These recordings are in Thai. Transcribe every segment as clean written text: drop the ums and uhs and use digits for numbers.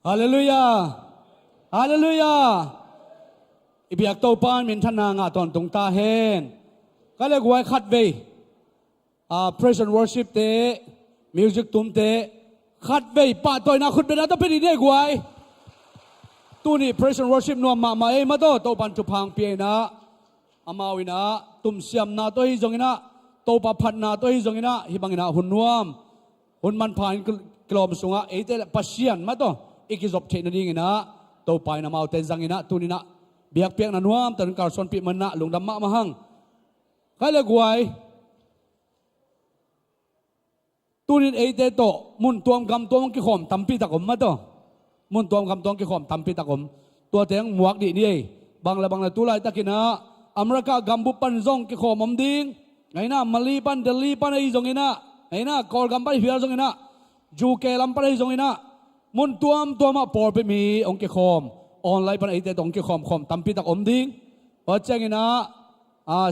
ฮาเลลูยาฮาเลลูยาอิบยักโตปานมินทนางาตอนตรงตาเฮนก็เลยกวยขัดเวpraise and worship เต music ตุ้มเตขัดเวป่าตัวน่าขุดเป็นน่าต้องเป็นอีเดียกวยตัวนี้ praise and worship นัวมาเอ้มาโตโตปันทุพังเปียนะอามาวินะตุ้มเสียมนาตัวฮิจงอินะโตปะพันนาตัวฮิจงอินะฮิบังอินะหุ่นนวมหุ่นมันผ่านกลอมสุงะเอเตปัสเซียนมาโตอีกจบเทนดิ้งอินะโตไปนะมาเอาเตจังอินะตัวนี้นะเบียกเปียกนันวมแต่การส่วนปีมันนะลุงดำมะมาหังก็เลยกวยตัวนี้เอเตโตมุนตัวกำตัวกิขมตั้มปีตะกมมาโตมุนตัวกำตัวกิขมตั้มปีตะกมตัวเตียงหมวกดีนี่บางละตุไลตะกินะอเมริกากำบุปันซงกิขมอมดิ้งไงนะมาลีปันเดลีปันไอซงอินะไงนะกอลกำปันเฮียซงอินะจูเกลัมปันไอซงอินะมุนตัวมาปอร์ไปมีองกิขมออนไลน์ปันไอเตตองกิขมตั้มปีตะกมดิ้งพอเจงินะ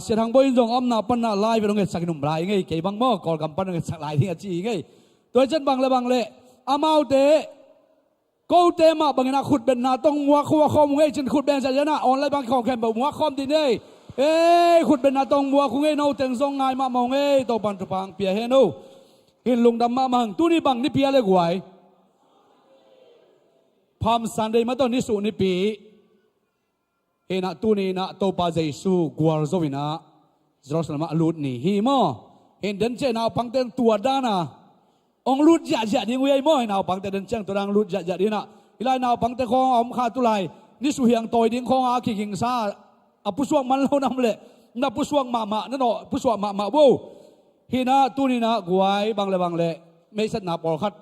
เสียทางบริษัทอำนาจปันนาไล่ไปตรงเงี้ยสักหนุ่มไล่ไงเกี่ยบางหม้อกอลกำปั้นตรงเงี้ยสักไล่ที่อาจีไงตัวเช่นบางเละอามาเตะกูเตะมาบางนาขุดเป็นนาต้องมัวคัวคอมไงฉันขุดเป็นสัญญาณออนไลน์บางของแข่งแบบมัวคอมดีเนี่ยขุดเป็นนาต้องมัวคุงไงโน่เต็งซองไงมามองไงตัวปันตุพังเปียเฮโน่หินลุงดำมามังตัวนี้บางนี่เปียเลยกวยพามซันเดย์มาตัวนี้สูนี่ปีเห็นตัวนี้นะตัวป้าเจสูกวาร์โซวินะจรสลมาลุดนี่ฮีโมเห็นเดินเจน่าพังเต็นตัวด้านะองลุดจะดิ้งเว้ยโมเห็นน่าพังเต็นเดินเจงตัวดังลุดจะดิ้งนะอีไลน่าพังเต็นของอมขาตุไลนี่สุเฮียงตัวดิ้งของอาคิกิงซาผู้สวงมันเรานำเลยนับผู้สวงมานั่นเนาะผู้สวงมาโว้เห็นนะตัวนี้นะกวยบางเลยไม่สัตนาปอลคัด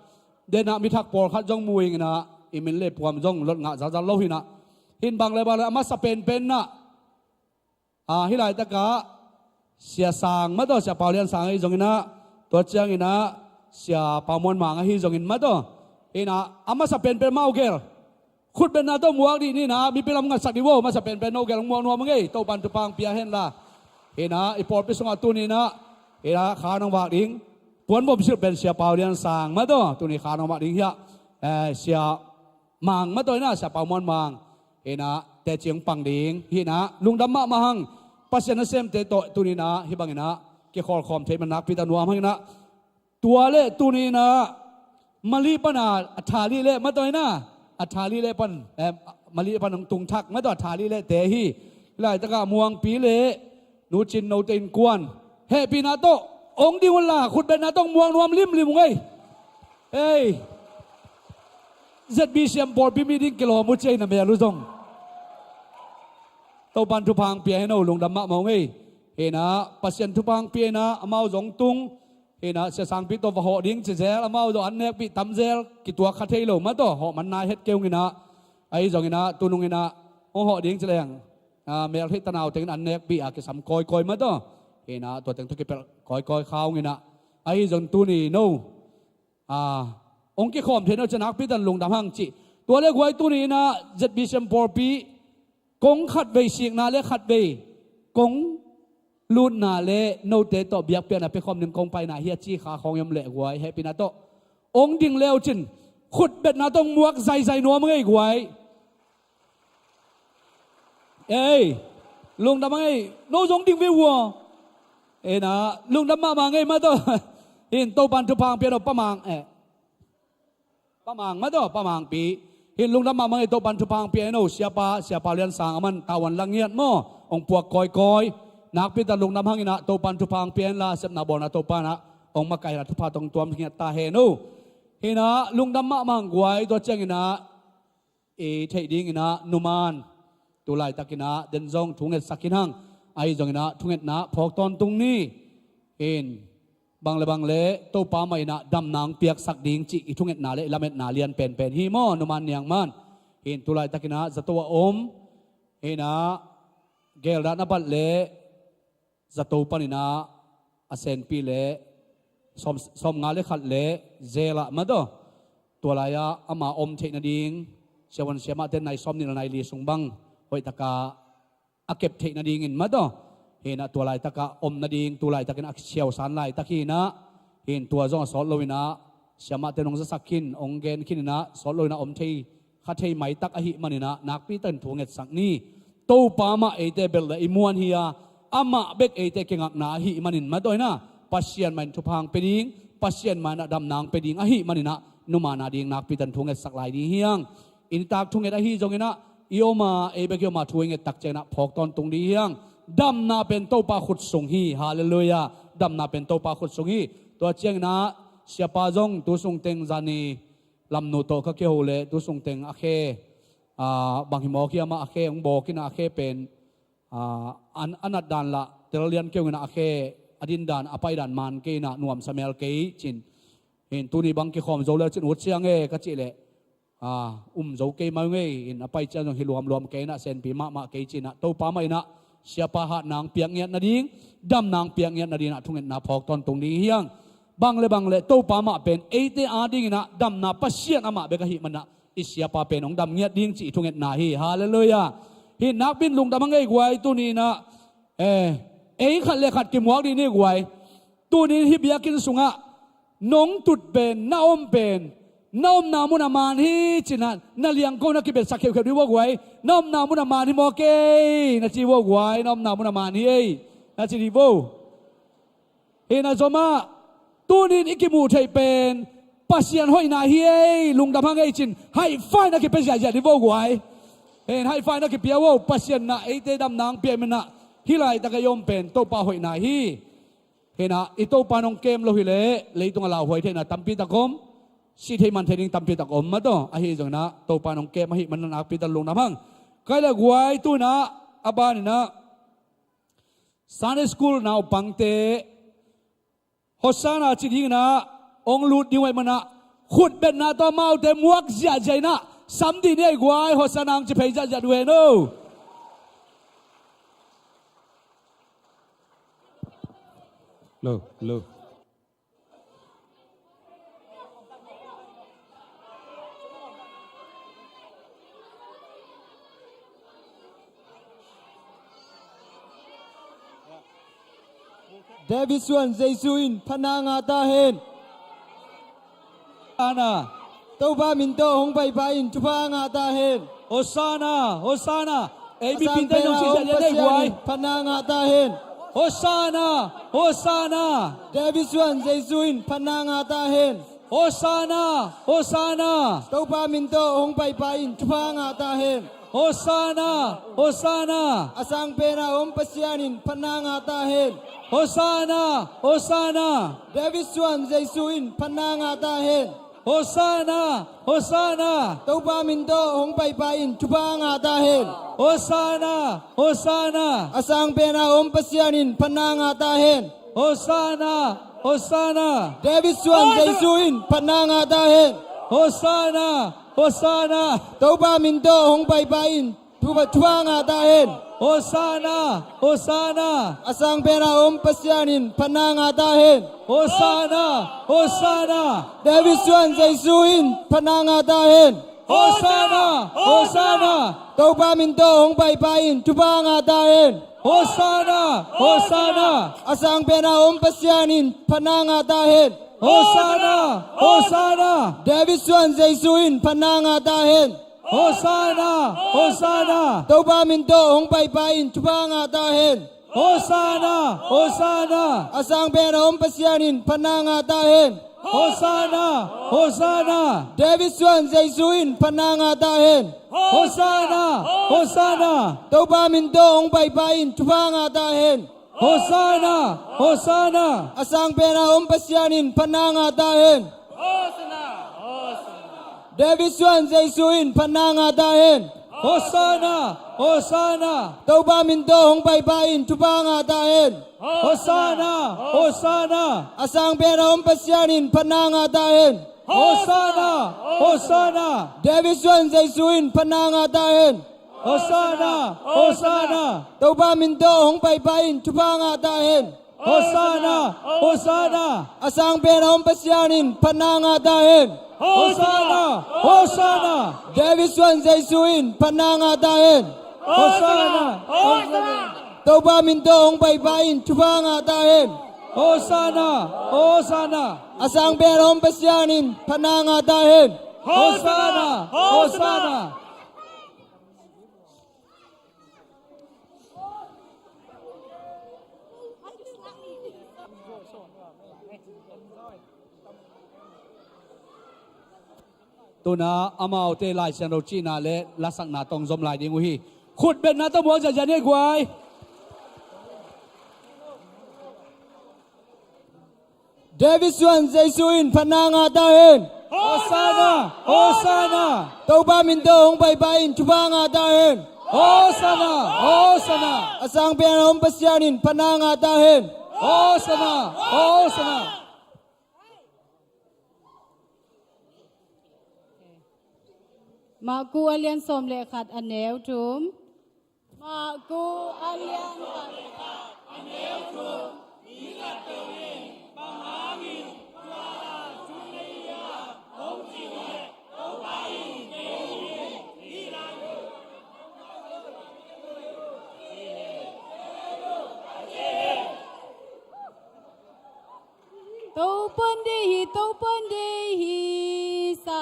เดน่ามิทักปอลคัดจงมวยนะอิมินเล่พวมจงลดงะจะเล่าหินะหินบางเลยมาสเปนเป็นนะฮิไลตะกะเสียสางมาตัวเสียเปาเลียนสางให้จงอินะตัวเจียงอินะเสียปามวนหมางให้จงอินมาตัวอินะมาสเปนเป็นมาโอเคขุดเป็นนาตัวมัวดีนี่นะมีเป็นลำงัดสักดิโวมาสเปนเป็นโอเคลงมัวนัวมึงไงตัวปันตุปังเปียเห็นละอินะอีปอดไปส่งตัวนี้นะอินะขาหนองบากดิ้งปวนบ่มชื่อเป็นเสียเปาเลียนสางมาตัวนี้ขาหนองบากดิ้งเฮียเสียหมางมาตัวนี้เสียเปามวนหมางเห็นนะแต่เจียงปังดิ้งเห็นนะลุงดำมะมาหังปัสยานะเซมเตโตตัวนี้นะฮิบังเห็นนะเกี่ยวกับคอมเทมันนักพิจารณาให้นะตัวเล่ตัวนี้นะมาลีปนาอัฐาลีเล่มาตัวนี้นะอัฐาลีเล่ปันมาลีปันตุงทักมาตัวอัฐาลีเล่เตฮีไล่ตะกะมวงปีเล่นูจินโนเตนกวนเฮปีนาโตองดีวันละขุดเป็นนาต้องมวงนวมริมไงเอ้ยZB เสียมบอลพิมีดิ้งกิโลมุดเจนเมียรู้ทรงตัวปันทุพังเปียให้เราลงดำมะมองเห็นนะปัสยันทุพังเปียนะมาเอาจงตุงเห็นนะเสียสังพิตัวห่อดิ้งเสียมาเอาอันเนี้ยปีตำเซลกิตัวคัดให้เรามาตัวห่อมันนายเฮ็ดเกลียวงินะไอ้จงงินะตุนุงินะห่อดิ้งเสียงเมียที่ตะนาวถึงอันเนี้ยปีอากิสัมคอยมาตัวเห็นนะตัวถึงทุกข์เป็นคอยข้าวงินะไอ้จงตุนีโน่องค์กิขอมเทนเอาชนะพิจันลงดำหังจีตัวเล็กไว้ตัวนี้นะจัดบิชมปอร์ปีกงขัดเวสิกนาเล็กขัดเวกงลูนนาเล่โนเตโตเบียกเปียนะไปคอมหนึ่งกงไปนาเฮียจีขาของยำเละไว้ให้ปีนาโตองค์ดิ่งเลวจินขุดเบ็ดนาต้องมวกใส่นัวมึงไอ้ไว้เอ้ยลงดำไงโนจงดิ่งวิวนะลงดำมาไงมาโตเห็นโตปันทุพังเปียโนปะมังปะมังมาตัวปะมังปีเห็นลุงดำมาเมื่อตัวปันทุพังเปียโนเสียปาเลียนสางมันตาวันลังเงียดมั่องปวกคอยนักพิจารลุงดำหังอินะตัวปันทุพังเปียนลาเสพนาบอนะตัวปานะองมาไก่รัทุพาตรงตัวมันเงียดตาเฮโนเห็นนะลุงดำมามังกวยตัวเจงอินะเทดิ้งอินะนุมานตัวลายตะกินะเดินซองถุงเงินสักกินหังไอจงอินะถุงเงินนะพอกตอนตรงนี้เห็นบางเละตัวป้าไม่นะดำนางเปียกสักดิ่งจีทุ่งเอ็ดนาเละละเม็ดนาเลียนเป็นฮีโมนุมันยังมันเห็นตัวลายตะกินะจะตัวอมเห็นนะเกลรัตนบัตเละจะตัวปนินะอาเซนปีเละสมงานเละขัดเละเจละมาตัวลายอามาอมเทนดิ่งเชวันเชมาเต้นในสมนิรนัยลีสงบังหอยตะกาอาเก็บเทนดิ่งอินมาเห็นตัวลายตะกะอมนาดิงตัวลายตะกินอักเชียวสารลายตะกี้นะเห็นตัวจงสอนลอยนะเสียมาเตนงสักขินองเกนขินนะสอนลอยนะอมที่ ขัดให้ไหมตักอหิมันนะนักปีตันทวงเอ็ดสักนี้โตปามาเอเตเบลละอิมวนเฮียอามาเบกเอเตเกงักนาหิมันินมาด้วยนะปัสเซียนมันทุพังเปดิงปัสเซียนมันดำนางเปดิงอหิมันนะนุมานาดิงนักปีตันทวงเอ็ดสักลายดีเฮียงอินตากทวงเอ็ดอหิจงเงินะอีโอมาเอเบกโยมาทวงเอ็ดตักเจนะพอกตอนตรงดีเฮียงดำนาเป็นโตปาขุดสงฮีฮาเลลูยาดำนาเป็นโตปาขุดสงฮีตัวเจียงนะเสียปาจงตัวสงเต็งจานีลำโนโตก็เกี่ยวเลยตัวสงเต็งอาเคบางหิมอเขียมาอาเคองบอกกินอาเคเป็นอันนัดดานละเตลเลียนเกี่ยวกับอาเคอดินดานอภัยดานมันเกน่ะนวมสมัยเกยจินเห็นตัวนี้บางกี่คอมโจเลจินอุดเชียงก็จิเลยโจเกยมาเงยอินอภัยเจ้าหนุ่มหิรวมเกยน่ะเซนปีมาเกยจินะตัวป้าไม่นะเสียปาหานางเปียงเงียนาดิ้งดำนางเปียงเงียนาดิ้งนะทุ่งเงินนาพอกตอนตรงนี้เฮียงบางเลยตัวป้ามาเป็นเอเตอาดิ้งนะดำนาปัสเซียนอามาเบกหิมันนะอิเสียปาเป็นองดำเงียดิ้งจีทุ่งเงินนาฮีฮาเลลูยาฮินักบินลุงดำมังไงกวยตัวนี้นะขัดเลยขัดกิมวอกดีนี่กวยตัวนี้ฮิบยากินสุงะน้องตุดเป็นน้าอมเป็นน้อมนามุนามานฮิจินันนาเลียงก็นักกิเบสักเขียวดีว่าไว้น้อมนามุนามานฮิโมเกนัจีว่าไว้น้อมนามุนามานฮินัจีดีโวเฮนัจมาตัวนี้อิกิมูไทยเป็นปัสยันห้อยนาฮิลุงดำพังไอจินให้ไฟนักกิเบสักดีว่าไว้เห็นให้ไฟนักกิเปียวปัสยันนะไอเตดำนางเปียมันนะฮิไลตะกยมเป็นโตปาห้อยนาฮิเห็นนะอิโตปานองเกมโลหิเลเลยตรงเราห้อยเทนะตัมปีตะกมสิที่มันเทนิงตำปีตักอมมาต่ออาฮิจังนะโตปานองเกมอาฮิมันนักปีตัลงน้ำพังใครละกวยตัวนะอาบานี่นะซันเดย์สคูลนาปังเตฮอสซานาจิดิงนะองลูดดีไว้มันนะขุดเป็นนาตัวเมาเต็มวักเสียใจนะสัมดีเนี่ยกวยฮอสซานังจะเพย์จัดด้วยโน่โลเดวิดส่วนเจสุอินพนางาตาเฮนอานาตัวบามินโตหงไปไปอินทุพางาตาเฮนโอซานาเอบีปินเตนองชิเจเล่กวยพนางาตาเฮนโอซานาเดวิดส่วนเจสุอินพนางาตาเฮนโอซานาตัวบามินโตหงไปไปอินทุพางาตาเฮนโอซานาอาสังเปนาอมปัสยานินพนางาตาเฮนโอซานาเดวิดส่วนเจสุอินพนางาตาเฮนโอซานาตัวบามินโตหงไปไปอินทุพางาตาเฮนโอซานาอาสังเปนาอมปัสยานินพนางาตาเฮนโอซานาเดวิดส่วนเจสุอินพนางาตาเฮนโอซานาตัวบามินโตหงไปไปอินทุพางาตาเฮนโอซานาอาสังเปนาอมปัสยานินพนางาตาเฮนโอซานาเดวิดส่วนเจสุอินพนางาตาเฮนโอซานาตัวบามินโตหงไปไปอินทุพางาตาเฮนโอซานาอาสังเปนาอมปัสยานินพนางาตาเฮนโอซานาเดวิดส่วนเจสุอินพนางาตาเฮนโอซานาตัวบามินโตหงไปไปอินทุพางาตาเฮนโอซานาอาสังเปนาอมปัสยานินพนางาตาเฮนโอซานาเดวิดส่วนเจสุอินพนางาตาเฮนโอซานาตัวบามินโตหงไปไปอินทุพางาตาเฮนโอซานาอาสังเปนาอมปัสยานินพนางาตาเฮนเดวิดส่วนเจสุอินพนางาตาเฮนโอซานาตัวบามินโตหงไปไปอินทุพางาตาเฮนโอซานาอาสังเปนาอมปัสยานินพนางาตาเฮนโอซานาเดวิดส่วนเจสุอินพนางาตาเฮนโอซานาตัวบามินโตหงไปไปอินทุพางาตาเฮนโอซานาอาสังเปนาอมปัสยานินพนางาตาเฮนโอซานาเดวิดส่วนเจสุอินพนางาตาเฮนโอซานาตัวบามินโตหงไปไปอินทุพางาตาเฮนโอซานาอาสังเปนาอมปัสยานินพนางาตาเฮนโ Hosanna Hosanna tu na amao te lai sang ro chi na le la sak na tong zom lai ding hi khut ben na to mo ja ja ne gwai David Swan Giêsu in Pananga ta hen. Hosanna Hosanna Tàu ba min tàu hong bay bay in Chupanga ta hen. Hosanna Hosanna Asang pian hong pasyan in Pananga ta hen. Hosanna Hosannaมากูอเลียนสมเลขัดอันแนวทุมมากูอเลียนขัดอันแนวทุมมีกัดเตวินปะหางินวาจุนียาองจิเวโอไปเกยิอีลายุโตปันเดฮีโตปันเดฮีซา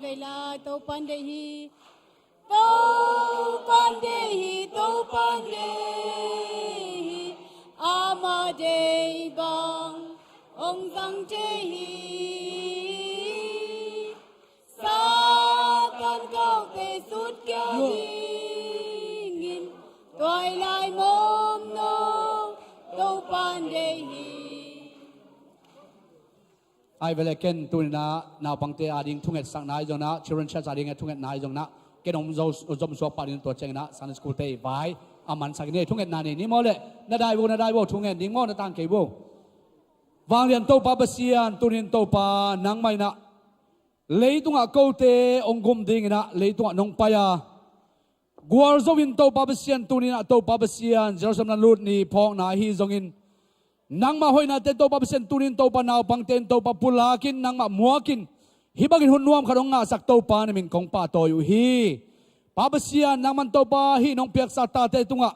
เวลาโตปันเดฮีโตปันเดฮีโตปันเดฮีอามาเดบังองสังเจฮีสากันเก้าเตสุดเกียวงินตัวลายมอมโนโตปันเดฮี ai về lại ken tu na nào bằng te ading thunget sang nai jong na children church ading thunget nai jong na ken om zo zom so pa din to cheng na Sunday school te vai aman sak ne thunget na ni mo le na dai bo thunget ding mo na tang ke bo wang lian to pa basian tunin to pa nang mai na leitunga ko te ongum ding na leitunga nong pa ya gwar zo win to pa basian tunin to pa basian Jerusalem na lut ni phong na hi zong in nang ma hoi na te to pa basian tunin to pa naw pang ten to pa pulakin nang ma muakin hibagin hunnuam khadong nga sak to pa ni min kong pa to yu hi pa basian nang man to pa hi nong piak sa ta te tunga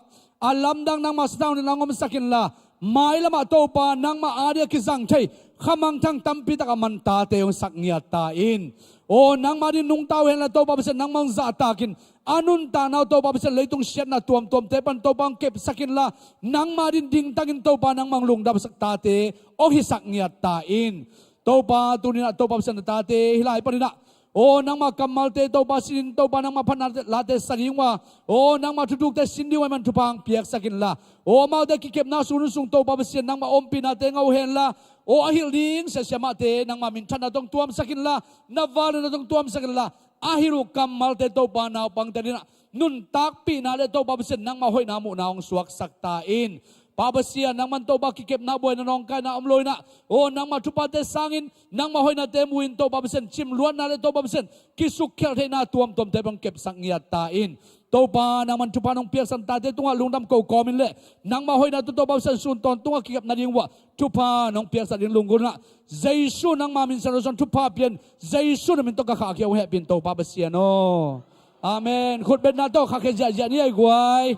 alam dang nang ma staw ni nangom sakin la mai lama to pa nang ma adia ki sang thei khamang thang tampi ta man ta te yung sak nia ta in o nang ma din nung taw hen la to pa basian nang mang za takin anun ta naw to pa basian leitung shet na tuam te pan to pang kep sakin la nang ma din ding tagin to pa nang mang lung dab sak ta te o hi sak nia ta in to pa tunin to pa basian ta te hilai panina o nang ma kamal te to pa sin to pa nang ma phan la te sagingwa o nang ma tuduk te sindi wa man tupang piak sakin la o ma de ki kep na sunun sung to pa basian nang ma ompi na te ngau hen la o ahil ding sa syama te nang ma min thana tong tuam sakin la na wala na tong tuam sakin la ahiru kamal te to pa na pang te na nun tak pi na le to pa basian nang ma hoi na mu na ong suak sakta in pabasian nang man to ba kikep na boy na nong ka na amloy na o nang matupate sangin nang mahoy na temuin to pabasian chimluan na le to pabasian kisuk khel the na tuam tom te bang kep sang ngiat ta in to pa nang man tupa nong piak san ta te tunga lungdam ko komin le nang mahoy na to pabasian sun ton tunga kikep na dingwa tupa nong piak sa ding lunggun na jaisu nang mamin san son tupa pian jaisu na min to ka kha kya he pin to pabasian no amen khut bet na to kha khe ja ja ni ai gwai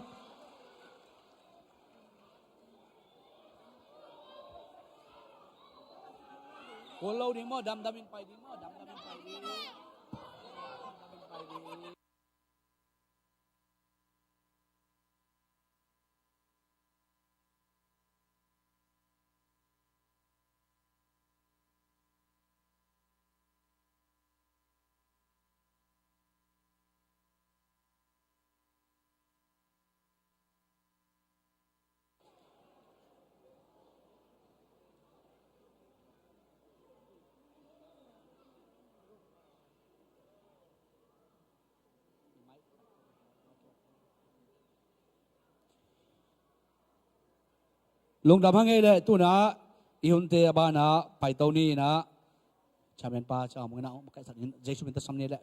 Follow ding mo, damdamin pa ding mo, damdamin pa ding. Lung đam hang le tu na ihun te ba na pai to ni na chamen pa cha mo na kai sak jesu min ta samne le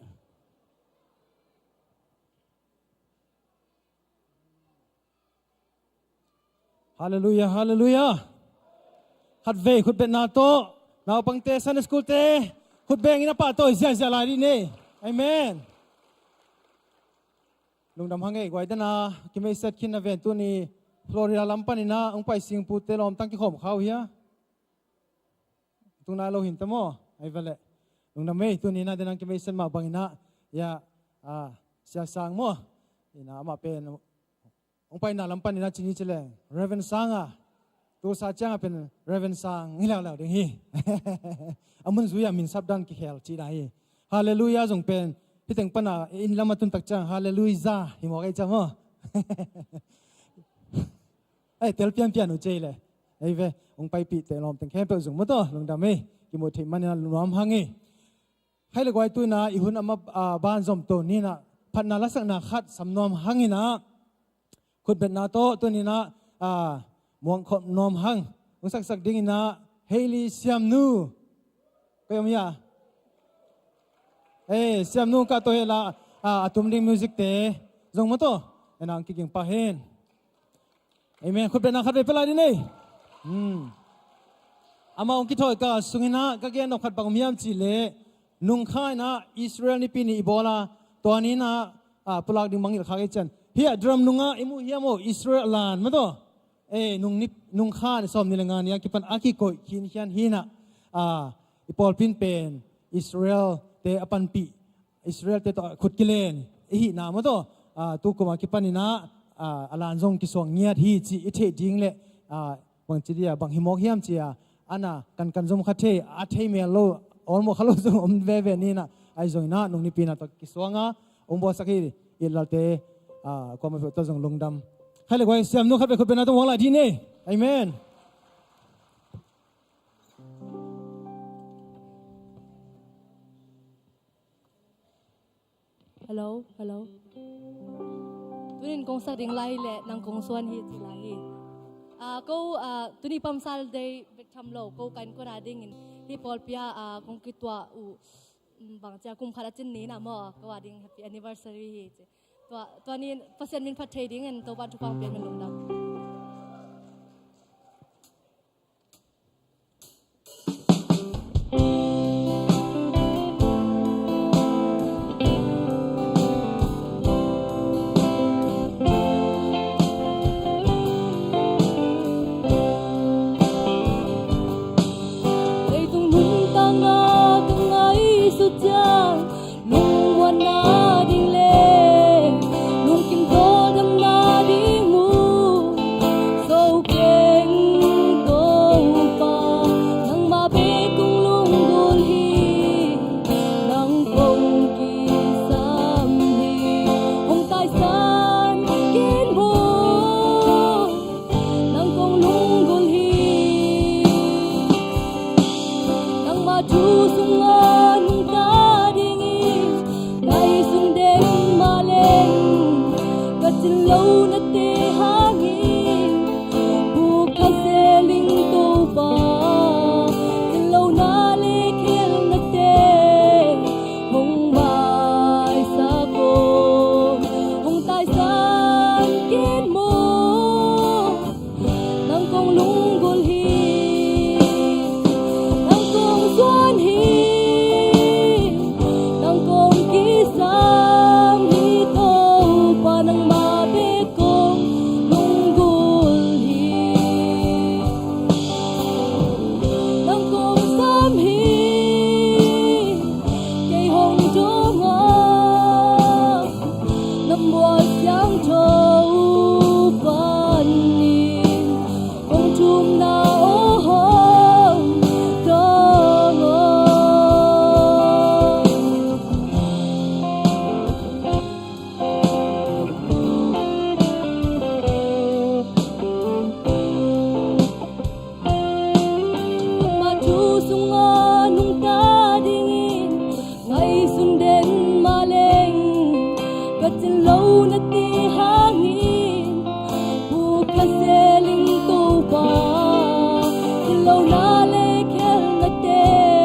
Hallelujah, hallelujah. Hat ve khut bet na to, naw pang te Sunday school te, khut beng ina pa to zia la di ne. Amen. Lung dam hangai gwai dana kimei set kin na ven tu ni Florida lampan ina ong pai sing pu te lom tang ki khom khau hia. Tu na lo hin tamo, ai vale. Lung dam mei tu ni na denang kimei set ma bang ina ya sia sang mo. Ina ma pen ong pai na lampan ina chini chele. Reverend Sanga. Tu sa chang pen Reverend Sang ngila la ding hi. Amun zuya min sabdan ki hel chi dai. Hallelujah jong pen hiteng pana in lamatun tak chang hallelujah hi mo kai chamo. Ai tel pian pian u chele. Ai ve ong pai pi te lom teng khem pe jong mo to long da me ki mo the man na luam hangi. Hai le gwai tu na I hun ama ban zom to ni na phat na la sak na khat samnom hangi na. Khut bet na to ni na muang khom nom hang ung sak sak ding na Hailey Siam Nu ko yam ya Siam Nu ka to hela atum ding music te zong mo to enang ki ging pa hen amen khut be na khat be pela di nei ama ong ki thoi ka sungina ka ge no khat bang miam chi le nung khai na Israel ni pi ni ibola to ni na pulak ding mangil kha ge chan hi drum nunga imu hi mo Israel lan mo to nung khan som nilangan ya kipan aki ko kin hian hina ipol pin pen Israel te apan pi Israel te to khut kilen hi na mo to tu ko ma kipan ina alan jong ki song ngiat hi chi ithe ding le bang chi dia bang himok hiam chia ana kan jom khathe a thei me lo olmo khalo jong om ve ni na ai jong na nung ni pina to ki songa ombo sakhi ilalte ko ma to jong lungdam hai le gwai siam nu khat be khut be na to wang la di ne amen hello tunin kong sa ding lai le nang kong suan hi ti lai ko tuni pam sal day tham lo ko kan ko na ding in hi pol pia kong kitwa u bang cha kum khala chin ni na mo ko ding happy anniversary hi to ni pasien min phat thei ding en to ban thu pang pen min lum dam Hãy subscribe cho kênh Ghiền Mì Gõ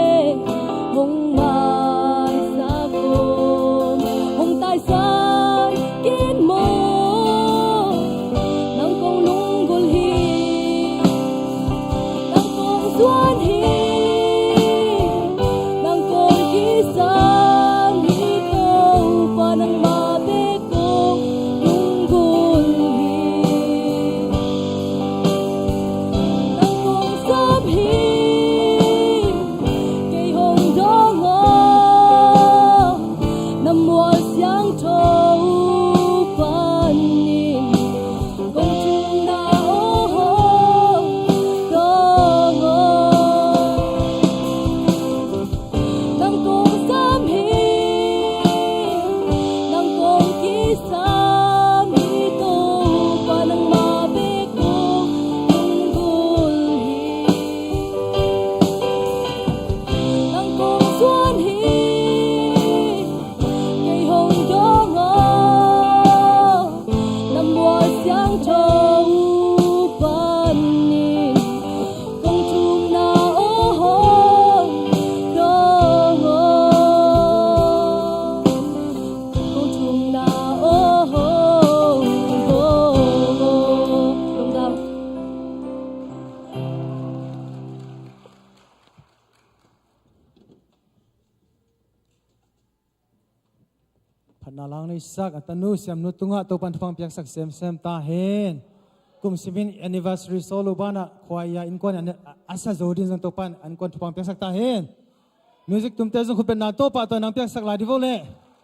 để không bỏ lỡ xuân hi nang con kisam hi câu pa nang mabe ko lunggul hi nang con sam hi cây hồng dong nam mùa xiang thâu pan nhìn công chung na ô hô dong nang công sam hi nang công ki sam hi to pa nang ma be ko lunggul hi nang công xuân hi cây hồng dong năm mùa xiang thâu pan nhìn công chung na ô hô dong công chung na ô hô dong dong พันนาลังในสักอัตโนเสียมนุตุงะตัวปันทุพังเปียกสักเซมเซมตาเห็นกุมสิบิน anniversary solo บ้านะควายาอินกวนอันอาซาโจดินจังตัวปันอันกวนทุพังเปียกสักตาเห็นมิวสิกตุ้มเตจงคุณเป็นนาโตปะตัวนางเปียกสักลายดิโวเล่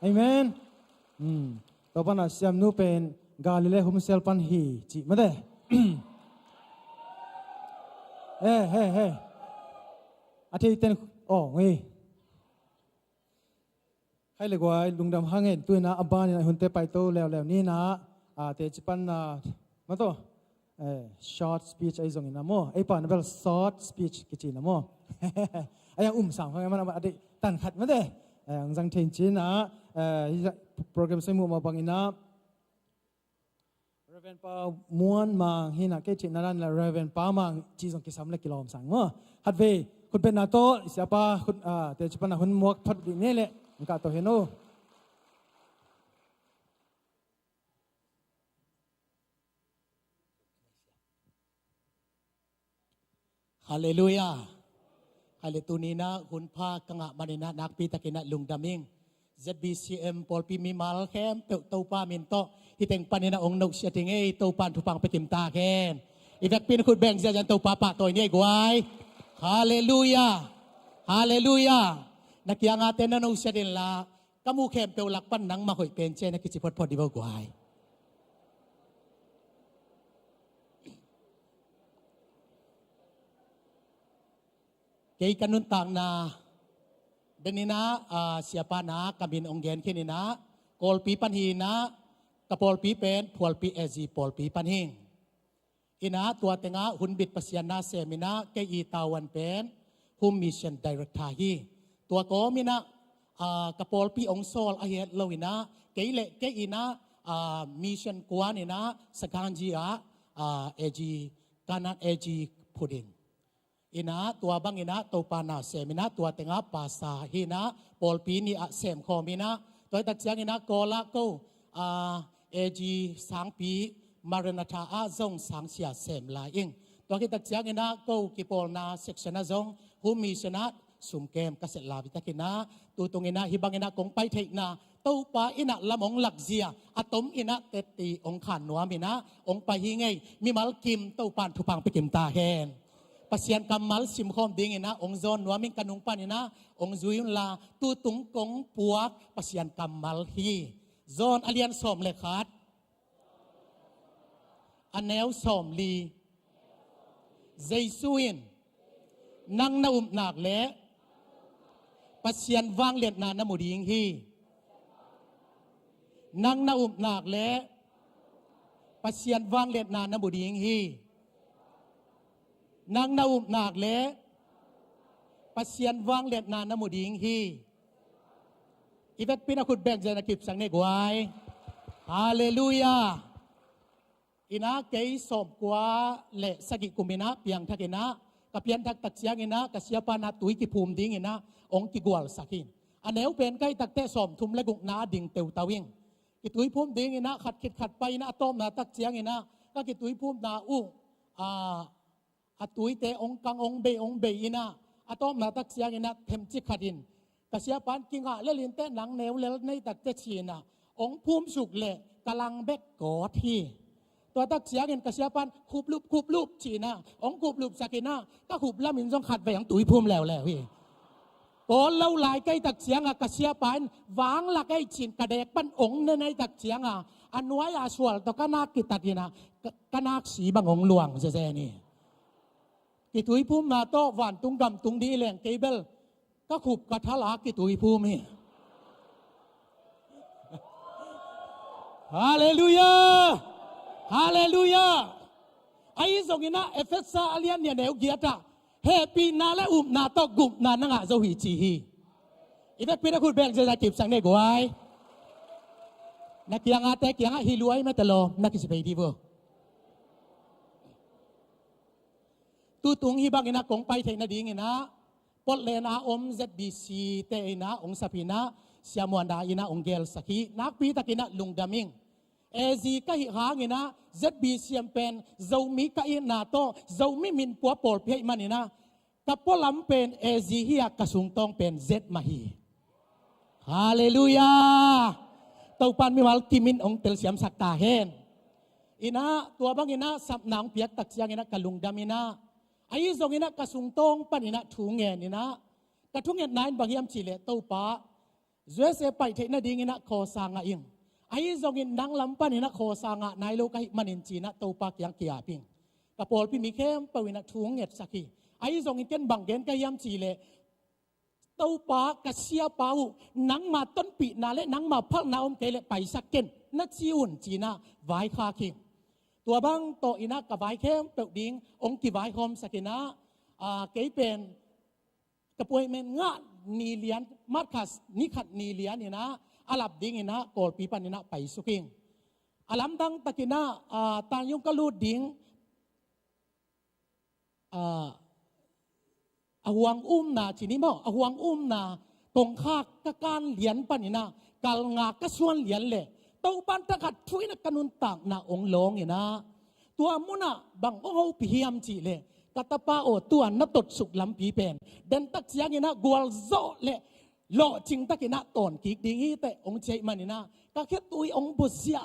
อาเมนตัวปันเสียมนุเป็นกาลิเลหุมเซลปันฮีจีมาเด้เฮ้อาทิตย์เต็นโอ้เฮ้ยให้เลยว่าลุงดำหางเงินตัวนะอับบานนี่หุ่นเตไปโตแล้วนี่นะเตจิปันมาโตshort speech ไอ้ตรงนี้นะโมไอ้ปานเป็น short speech กิจนะโมไอ้ยังสั่งเขาไงมันอะไรตันขัดมาเด้ยังจังเทนจีนะโปรแกรมสมุมาบังอินะเรเวนปาม้วนมาหินะเกจินารันและเรเวนปามาจีสงกิสามเล็กกิโลสั่งโมฮัดเวคุณเป็นนาโตเสียปาคุณเตจิปันหุ่นมวกพัดดิเนี่ยแหละกาโตเฮโนฮาเลลูยาฮาเลตูนีนะหุ่นพากงะมานินะนักปีตะกินะลุงดามิง ZBCM ปอลปีมีมาลแคมเตเตาปามินโตฮิเต็งปานินะองนกเสียติงเอเตาปานทุปังไปติมตาแคนอีแฟกปีนคุณแบ่งเสียจันเตาปาปะตัวนี้กวยฮาเลลูยาฮาเลลูยานักยังอาเตนันอุเสดินละกมูเข้มเปลลักปั้นนังมาหอยเป็นเจนักกิจพอดพอดีบ่กวยเกี่ยกันนุนต่างนาเดนินะเสียปานะกบินองเกนคินินะโกลปีปันฮีนะกระโปลปีเป็นพวลปีเอจีโปลปีปันหิงอินะตัวเตงะหุ่นบิดปัสยานาเซมินะเกอีตาวันเป็นฮุมมิชชันดีเรกทาฮีตัวโกมินะกระโปลปีองโซลอาเฮตโลวินะเกยเละเกอีนะมิชชันกวานินะสกันจีอาเอจีกานักเอจีพุดิงอินะตัวบังอินะตัวปานาเซมินะตัวเตงะปาสาฮินะโปลปีนี่เซมคอมินะตัวตัดเสียงอินะโกละโกเอจีสังปีมาเรนทาอาจงสังเสียเซมลาอิงตัวที่ตัดเสียงอินะโกกิปอลนาเซกชันจงฮุมิชนะสุมเกมกษตรลาวิตากินะตัวตรงอินะฮิบังอินะกงไปเทนะตัวปาอินะละมงหลักเสียอะตอมอินะเตตีองขันนัวมินะองไปฮิไงมีมัลกิมตัวปานทุพังไปกิมตาแฮนpasien kamal sim khom ding ina ong zon nuaming kanung pan ina ong zuyun la tu tung kong puak pasien kamal hi zon alian som le khat anel som li zaisuin nang na nak le pasien wang let na na muding hi nang na nak le pasien wang let na na muding hiนางนาอุบนักเละปัสยันวางเล็ดนานมุดิงฮีอีเวกปีนักขุดแบ่งเจนักิบสังเนกไว้ฮาเลลูยาอินะเกยสอบกว่าเละสกิกุมินะเพียงทักอินะกับเพียงทักตักเสียงอินะกับเสียปานาตุยกิภูมิดิ้งอินะองกิกวลสักินอันเนวเป็นใกล้ตักเตะสอมทุมและกุกนาดิ่งเตวตาวิ่งกิตุยภูมิดิ้งอินะขัดขิดขัดไปนะต้อมนาตักเสียงอินะก็กิตุยภูมินาอุ ตุยเตองกังองเบอินะอะตอมาตักเสียงอินะเทมจิขัดินกษยาปันกิงะเลลินเตหนังเนวเลในตักเตชีนะองภูมิสุกเลกำลังเบกกอที่ตัวตักเสียงอินกษยาปันคูบลูบชีนะองคูบลูบสักินะก็คูบละมินจงขัดไปยังตุยภูมิแล้วพี่ก่อนเล่าลายใกล้ตักเสียงกษยาปันวางละใกล้ชินกระเดกปันองในตักเสียงอันน้อยอาสวลตัวก็นักกิตัดนะก็นักสีบางองหลวงเจนี่กิตุยภูมิมาโตหวานตุงดำตุงดีแหลงเกเบลก็ขุบกระทะลากิตุยภูมิฮาเลลูยาฮาเลลูยาไอ้ส่งอินะเอเฟสซาอเลียนเนี่ยเนวเกียตาเฮปีนาและนาโตกุมนานังอาโซฮิจีฮีอีเฟกปีนักขุดแบงจะจะจีบสังเนกไว้นักยังอาเตกยังฮิลวยไม่ตลอนักสิไปดีบ่ตูตุงฮิบังอินะกงไปเทนดีงินะปอดเลนะอม ZBC เตอินะองสปินะเสียมวันดาอินะองเกลสักีนักปีตะกินะลุงดามิงเอซีก็หิหางอินะ ZBC เเป็นเจ้ามีก็อินาโตเจ้ามีมินปัวปอลเพียมันอินะกับปอลำเป็นเอซีฮิยากระสุงตองเป็น Z มาฮีฮาเลลูยาตัวปันมีวัลกิมินองเตลเสียมสักตาเฮนอินะตัวบางอินะสับนางเปียกตักเสียงอินะกะลุงดามินะไอ้ส่งอินะกระสุงตองปันอินะถุงเงินอินะกระถุงเงินนายบางยามจิเลตัวป้าเจ้าเสไปเทนดิ่งอินะโคสางอิงไอ้ส่งอินดังลำปันอินะโคสางนายโลกมันอินจีนะตัวป้ายังเกียปิงกระโปลพิมิเข้มปวินะถุงเงินสักีไอ้ส่งอินเกนบางเกนกยามจิเลตัวป้ากระเสียป้านังมาต้นปีนาเลนังมาพักนาอมเกลไปสักเกนนัดซีอุ่นจีนะไว้คาคิงตัวบางโตอินะกับไว้เข้มเปิดดิ่งองค์กิไว้คอมสักินะเกยเป็นกระป่วยเมนงะนีเลียนมัดขัสนิขัดนีเลียนนี่นะอาลับดิ่งนี่นะโกลปีปันนี่นะไปสุกิงอาลัมดังตะกินะตางยุงกะลูดดิ่งอาหวงนาจีนี่มั้งอาหวงนาตรงข้ากะการเหรียญปันนี่นะกาลงากะส่วนเหรียญเลยตัวปันตะขัดช่วยนักกันุนต่างนาองลงนี่นะตัวมุนะบังองเอาพิยามจีเลยกตป้าโอตัวนัตดสุกลำปีเป็นเดินตักเสียงนี่นะกวลโซเลยโลจิงตะกินะตอนกิกดิ่งแต่องใจมันนี่นะก็แค่ตัวองบุษยา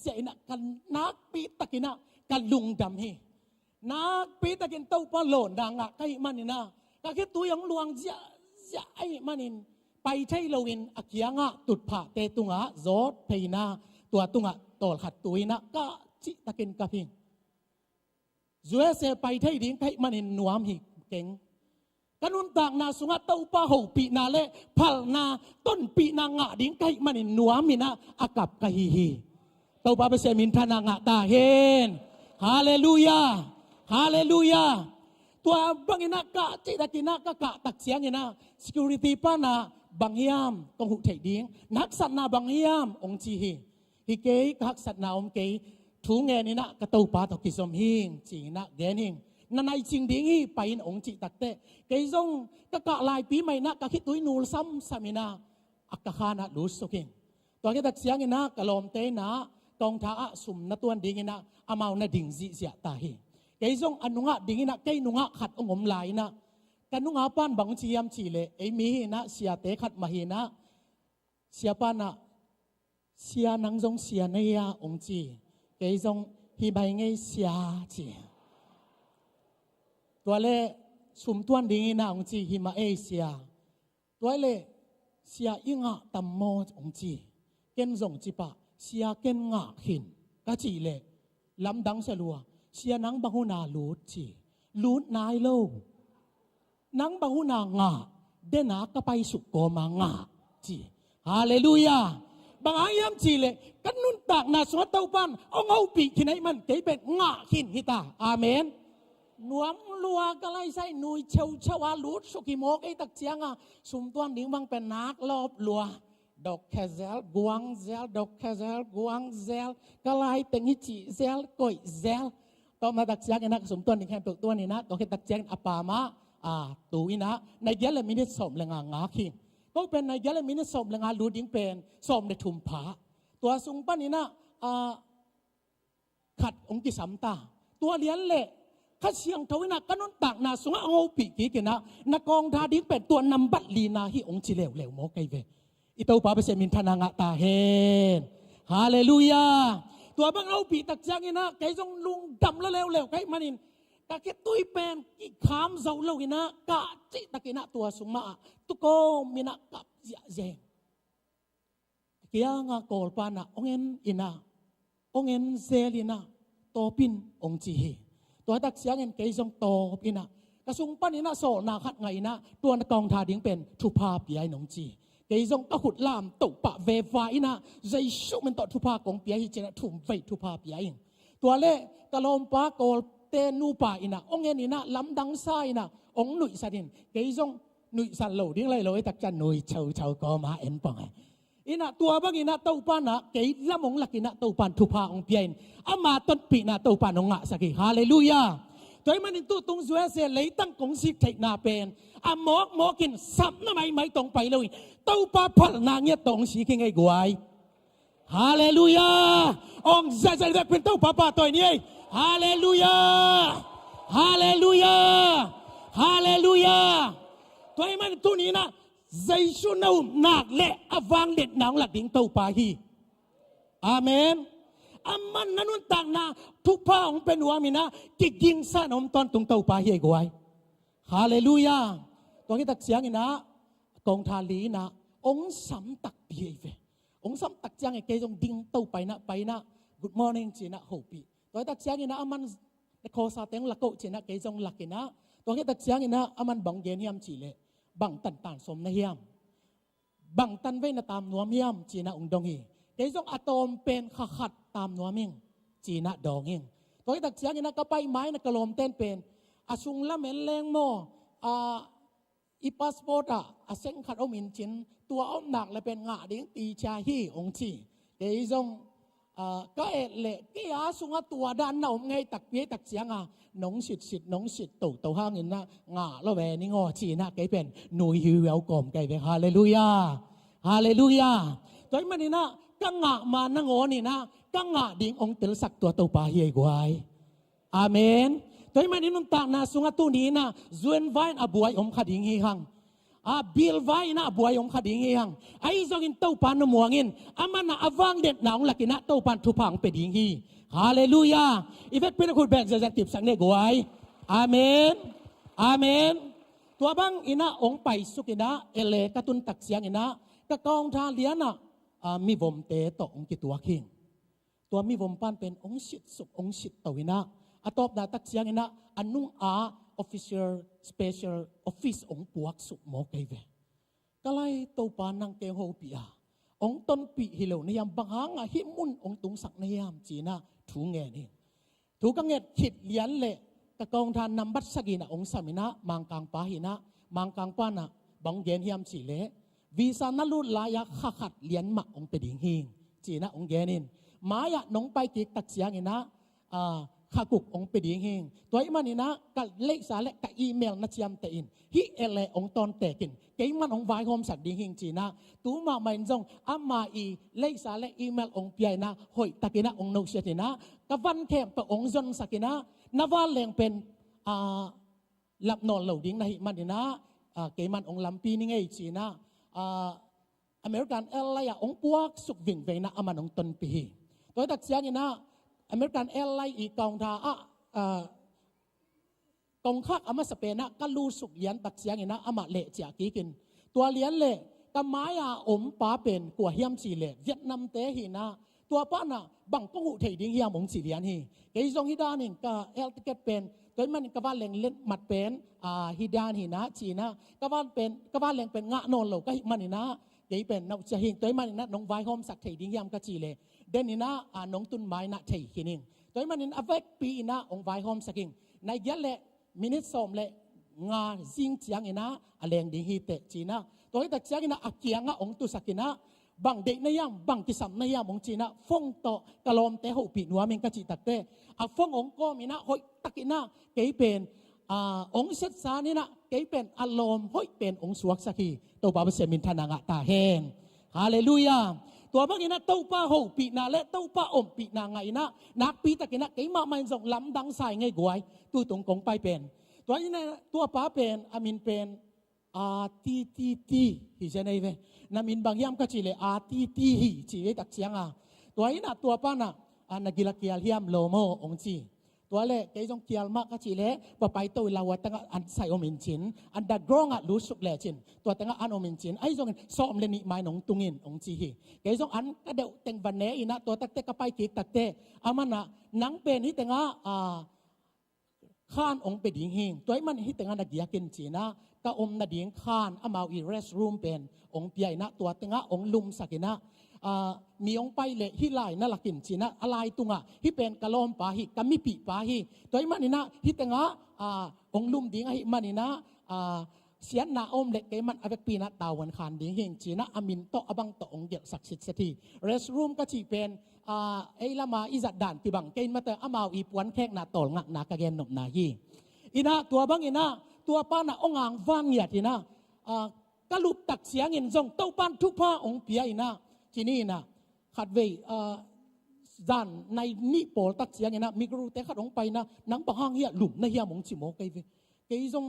เจนะกันนักปีตะกินะกันลุงดำฮีนักปีตะกินตัวป้าโลนดังอ่ะใครมันนี่นะก็แค่ตัวยังลวงจะไอ้มันนี่ไปใช้ลวินอักยังอ่ะตุดผ่าเตตุงอ่ะโจดเพยนาตัวตุงอ่ะตอลขัดตุยนะก็จิตะกินกะพิงจัวเสไปไทยดิ้งไทยมันเห็นหนวมหิเก่งกันนุนต่างนาสุงะเต้าป้าหูปีนาเล่พัลนาต้นปีนางะดิ้งไทยมันเห็นหนวมมินะอากับกะฮีฮีเต้าป้าเปเสมินทานางะตาเฮนฮาเลลูยาฮาเลลูยาตัวบางอินะกะจิตะกินะกะกะตักเสียงอินะ security ป้านาบางยามตรงหุไทยดิ้งนักสัตนาบางยามองจีฮีฮิเกยกักสัตนาอมเกยถุงเงินนี่นะกระตูปาตกิสมหิงจีนะแกนิงนั่นไอจริงดิ้งฮีไปอินองจีตักเตะเกยซงกะกะลายปีใหม่นะกะคิดตุยนูลซ้ำสามินาอักกะขานะรู้สุกิงตัวแกตักเสียงนะกะลอมเตนะตองท้าสุ่มนะตัวดิ้งนะอามานะดิ่งจีเสียตาฮีเกยซงอนุงะดิ้งนะเกยนุงะขัดองมลายนะกันนุงะป้านบังจียมจีเลไอมีนะเสียเตขัดมาฮีนะเสียป้านะเสียนังจงเสียเนียองจีเกยจงฮิบายไงเสียจีตัวเล่สุ่มตัวดิ้งนะองจีฮิมาเอเสียตัวเล่เสียอิงะตัมโมองจีเกนจงจีปะเสียเกนงะหินกะจีเล่ลำดังเสลัวเสียนังบังหุนาลูดจีลูดนายโลนังบังหุนางะเดนากะไปสุกโกมางะจีฮาเลลูยาบางayam cile kan nun tak na suat taupan ong au pi kinai man kei bet nga hin hita amen nuam lua kalai sai nui cheu chawa lut suki mok ei tak chianga sum tuan ding bang pen nak lop lua dok khazel guang zel dok khazel guang zel kalai tengi chi zel koi zel to ma tak chiang enak sum tuan ding han tok tuan ni na to ke tak chiang apa ma tu ina na gel minit som lenga nga kinก็เป็นในยะเลมินสมแรงาลูดิ้งเป็นสมในทุมผาตัวสุงป้านี่นะขัดองค์กิสัมตาตัวเลี้ยนเละ ข้าเสียงทวินะกันนนตากนาสงะเอาปีกีกันนะนักกองทาดิ้งเป็นตัวนำบัตรลีนาฮิองจิเลวเลวโมไกเวอิตาปาเปเซมินทานางะตาเฮนฮาเลลูยาตัวบางเอาปีตักจังนะไก่จงลุงดำแล้วเลวเลวไก่มานินตะเกียตุยเป็นกิขามเจ้าเลวนะกะจิตะกินะตัวสุมาตุโกมินะกับเจงเกียงะกอลปานะองเอ็นอินะองเอ็นเซลินะโตปินองจีเฮตัวตักเสียงเงินเกยจงโตปินะกระสุงปันอินะโซนาขัดไงนะตัวนักกองทาดิ้งเป็นทุพาปีไอหนงจีเกยจงกะหุดลามตุปะเวฟาอินะใจชุมันต่อทุพากองปีไอฮิเจนะทุ่มไฟทุพาปีไอตัวเล่กะลมปากอลเตนูปาอินะองเงินอินะลำดังไซนะองหนุ่ยสัดินเกยจงหนุ่ยสันโลดิ้งเลยเลยตักจันหนุ่ยเฉาก็มาเอ็นปังอินะตัวบางอินะเต้าปานะเกยละมงลักอินะเต้าปานทุพาองเปียนอามาต้นปีนะเต้าปานองะสักฮาเลลูยาตัวมันตัวตรงสวยเสียเลยตั้งกงสิกเทนาเป็นอามอกกินสับน้ำไม่ตรงไปเลยเต้าปาพัลนางเงี้ยตรงสีกิงไอ้กวยฮาเลลูยาองใจแบบเป็นเต้าปาตัวนี้ฮาเลลูยาฮาเลลูยาฮาเลลูยาตัวมันตัวนี้นะใจชุนเอาหนักเละอวังเด็ดหนังหลักดิ่งเต้าปาฮีอาเมนอามันนันต่างนาทุกพ่อของเป็นหัวมินะกิยิงสานอมตอนตุงเต้าปาฮีกวยฮาเลลูยาตัวที่ตักเสียงนี่นะกองทาลีนะองสัมตักเบียเวองสัมตักจังไอ้เกยจงดิ่งเต้าไปนะ good morning จีนะโฮปีตัวที่ตักเสียงนี่นะอามันโคซาเต็งละโกจีนะเกยจงลักกินะตัวที่ตักเสียงนี่นะอามันบังเกนเฮียมจีเลบังตันสมนะเฮียมบังตันไว้นะตามนัวเฮียมจีนะองดงฮีเกยจงอะตอมเป็นขัดตามนัวมิงจีนะดองเองตัวที่ตักเสียงนี่นะก็ไปไม้นะกระลมเต้นเป็นอาซุงละเมนแรงโมอีพาสปอร์ตเส้นขัดเอามินจินตัวเอาหนักเลยเป็นงาดิ้งตีชาฮีองจีเดี๋ยวจงก็เอเละกี่อาสุงตัวด้านหน้าไงตักเปียตักเสียงน้องสิทธิ์น้องสิทธิ์ตัวห้างเงินนะงาแล้วแหวนนี่งอจีนะแกเป็นหนุ่ยฮิวเวลกอมแกเป็นฮาเลลูยาฮาเลลูยาตัวมันนี่นะกังงามานั่งอนี่นะกังงาดิ้งองเตลสักตัวปาเฮียกวยอาเมนตัวมันนี่นุ่งต่างนาสุงตัวนี้นะจวนไว้อบวยองขดิ้งฮีหังบิลไว้นะบวยองขดิ้งยังไอ้จงอินเต้าปานมัวงินอามันนะอวังเด็ดหนาวหลักกินะเต้าปานทุพังเป็ดยิงฮีฮาเลลูยาอีเวกเป็นคนแบกจะติบสังเนกไว้อาเมนอาเมนตัวบังอินะองไปสุกินะเอเลกตุนตักเสียงอินะกะกองทาเลียนะมีวมเตตองกิตัวคิงตัวมีวมปันเป็นองสิทสุกองสิทตวินะอตอบดาตักเสียงอินะอันนุ่งofficial special office องปวกสุกหมอกไอเวก็ไล่ตัวปานังเกโฮปีอาองต้นปีฮิโลนยามบางหางหิมุนองตุงสักนยามจีน่าถูเงนี่ถูกังเงดขิดเลียนเละตะกองทานนำบัตรสกินะองสามินะมังกังปาหินะมังกังปานะบังเกนเฮียมจีเละวีซานาลุลายาขัดเลียนหมักองเป็ดหิงหิงจีน่าองเกนินมายะน้องไปกิกตักเสียงนะข้ากุกองเป็ดยิงเฮงตัวอีมันนี่นะกับเลขสารและกับอีเมลนัดยามเตอินฮิเอเลองตอนเตกินเกี่ยมันองไวโฮมสัตดิงเฮงจีนะตัวมาไม่จงอามาอีเลขสารและอีเมลองเปียนะหอยตะกินะองโนเชตินะกับวันเทมตัวองจนสักินะนว่าแรงเป็นหลับนอนเหล่าดิ้งในมันนี่นะเกี่ยมันองลำปีนี่ไงจีนะอเมริกันเอลไลองพวกสุกวิ่งไปนะอามันองตนปีตัวตักเสียงนี่นะอเมริกันแอร์ไลน์อีกองทากองคักอามาสเปนะก็ลูสุกเลียนตักเสียงนะอามาเละจากกีกินตัวเลียนเละกับไม้อมป้าเป็นกัวเฮียมสีเละเวียดนามเตหินะตัวป้าน่ะบังก็หูเทียดิ้งเฮียมองสีเลียนฮีเกยซงฮิดานินก็เอลติเกตเป็นโดยมันก็ว่าแหล่งเล่นมัดเป็นฮิดานหินะจีนะก็ว่าเป็นก็ว่าแหล่งเป็นงะโนนเหล่าก็มันนี่นะเกยเป็นนักจะหิงโดยมันนี่นะน้องไวโฮมสักเทียดิ้งเฮียมก็จีเละเดนินะน้องตุนไม้นะเทียหินิงโดยมันนี่อเวกปีนะองไวโฮมสักหิงในยันเละมินิสอมเละงาซิงเจียงนะอะไรอย่างดีฮิเตจีนะตัวที่ตักเจียงนะอักเกียงองตุสักินะบางเด็กในย่างบางกิสัมในย่างองจีนะฟงโตกะลอมเตหูปีนัวเมงกะจิตักเตฟงองก็มีนะหอยตักินะเกยเป็นองเซตสานี่นะเกยเป็นอารมณ์หอยเป็นองสวกสักีตัวบาปเสมินทนางะตาแหงฮาเลลูยา ตัวบางอินะเต้าป้าหูปีนาและเต้าป้าอมปีนาไงนะนักปีตะกินะไก่มาไม่ส่งลำดังใส่ไงกวยตู้ตรงกงไปเป็นตัวนี้นะตัวป้าเป็นอามินเป็นอาตีตีตีฮิเจนไอเวนามินบางยามก็จีเลอาตีตีฮิจีเวตักเสียงตัวนี้นะตัวป้านะนักกีฬาเกียร์เฮียมโลโมองจีตัวเล่ไก่จงเกียร์มากก็จีเล่ปะไปตัวเราตั้งอันใส่อมินจินอันดักกรองรู้สุกเล่จินตัวตั้งอันอมินจินไอ้จงซ้อมเลนิไม่หนงตุงินองจีฮีไก่จงอันก็เดาเต็งวันเนอีนะตัวตักเตะก็ไปกิกตักเตะอามันนะนังเป็นที่ตั้งข้านองเป็นดิ่งหิงตัวมันที่ตั้งนักกีฬากินจีนะก็อมนักดิ่งข้านอามาอีเรสรูมเป็นองเปียนะตัวตั้งองลุมสักินะมีองไปเลยฮิไลนั่นละกินจีนะอะไรตุงฮิเป็นกะลอมปาฮิกามิปีปาฮิตัวมันนี่นะฮิตังองลุมดิ้งฮิมันนี่นะเสียนนาอมเล็กเกมันอเวกปีนะตาวันขานดิ้งหิงจีนะอามินโตอบังโตองเดียศักดิ์สิทธิ์เสถีเรสรูมก็จีเป็นไอ้ละมาอิจัดด่านปีบังเกนมาเตออามาอีปวนแขกนาตอลงักนากะเกนนบนาฮีอินะตัวบังอินะตัวป้านะองอ่างว่างเหยียดอินะกะลุบตักเสียงอินซงเต้าป้านทุกผ้าองเปียอินะที่นี่นะขัดเวด้านในนี่โปลตักเสียงนะมีกรูแต่ขัดลงไปนะนังบางห้างเฮียหลุมในเฮียมงจิโมไกเวไกจง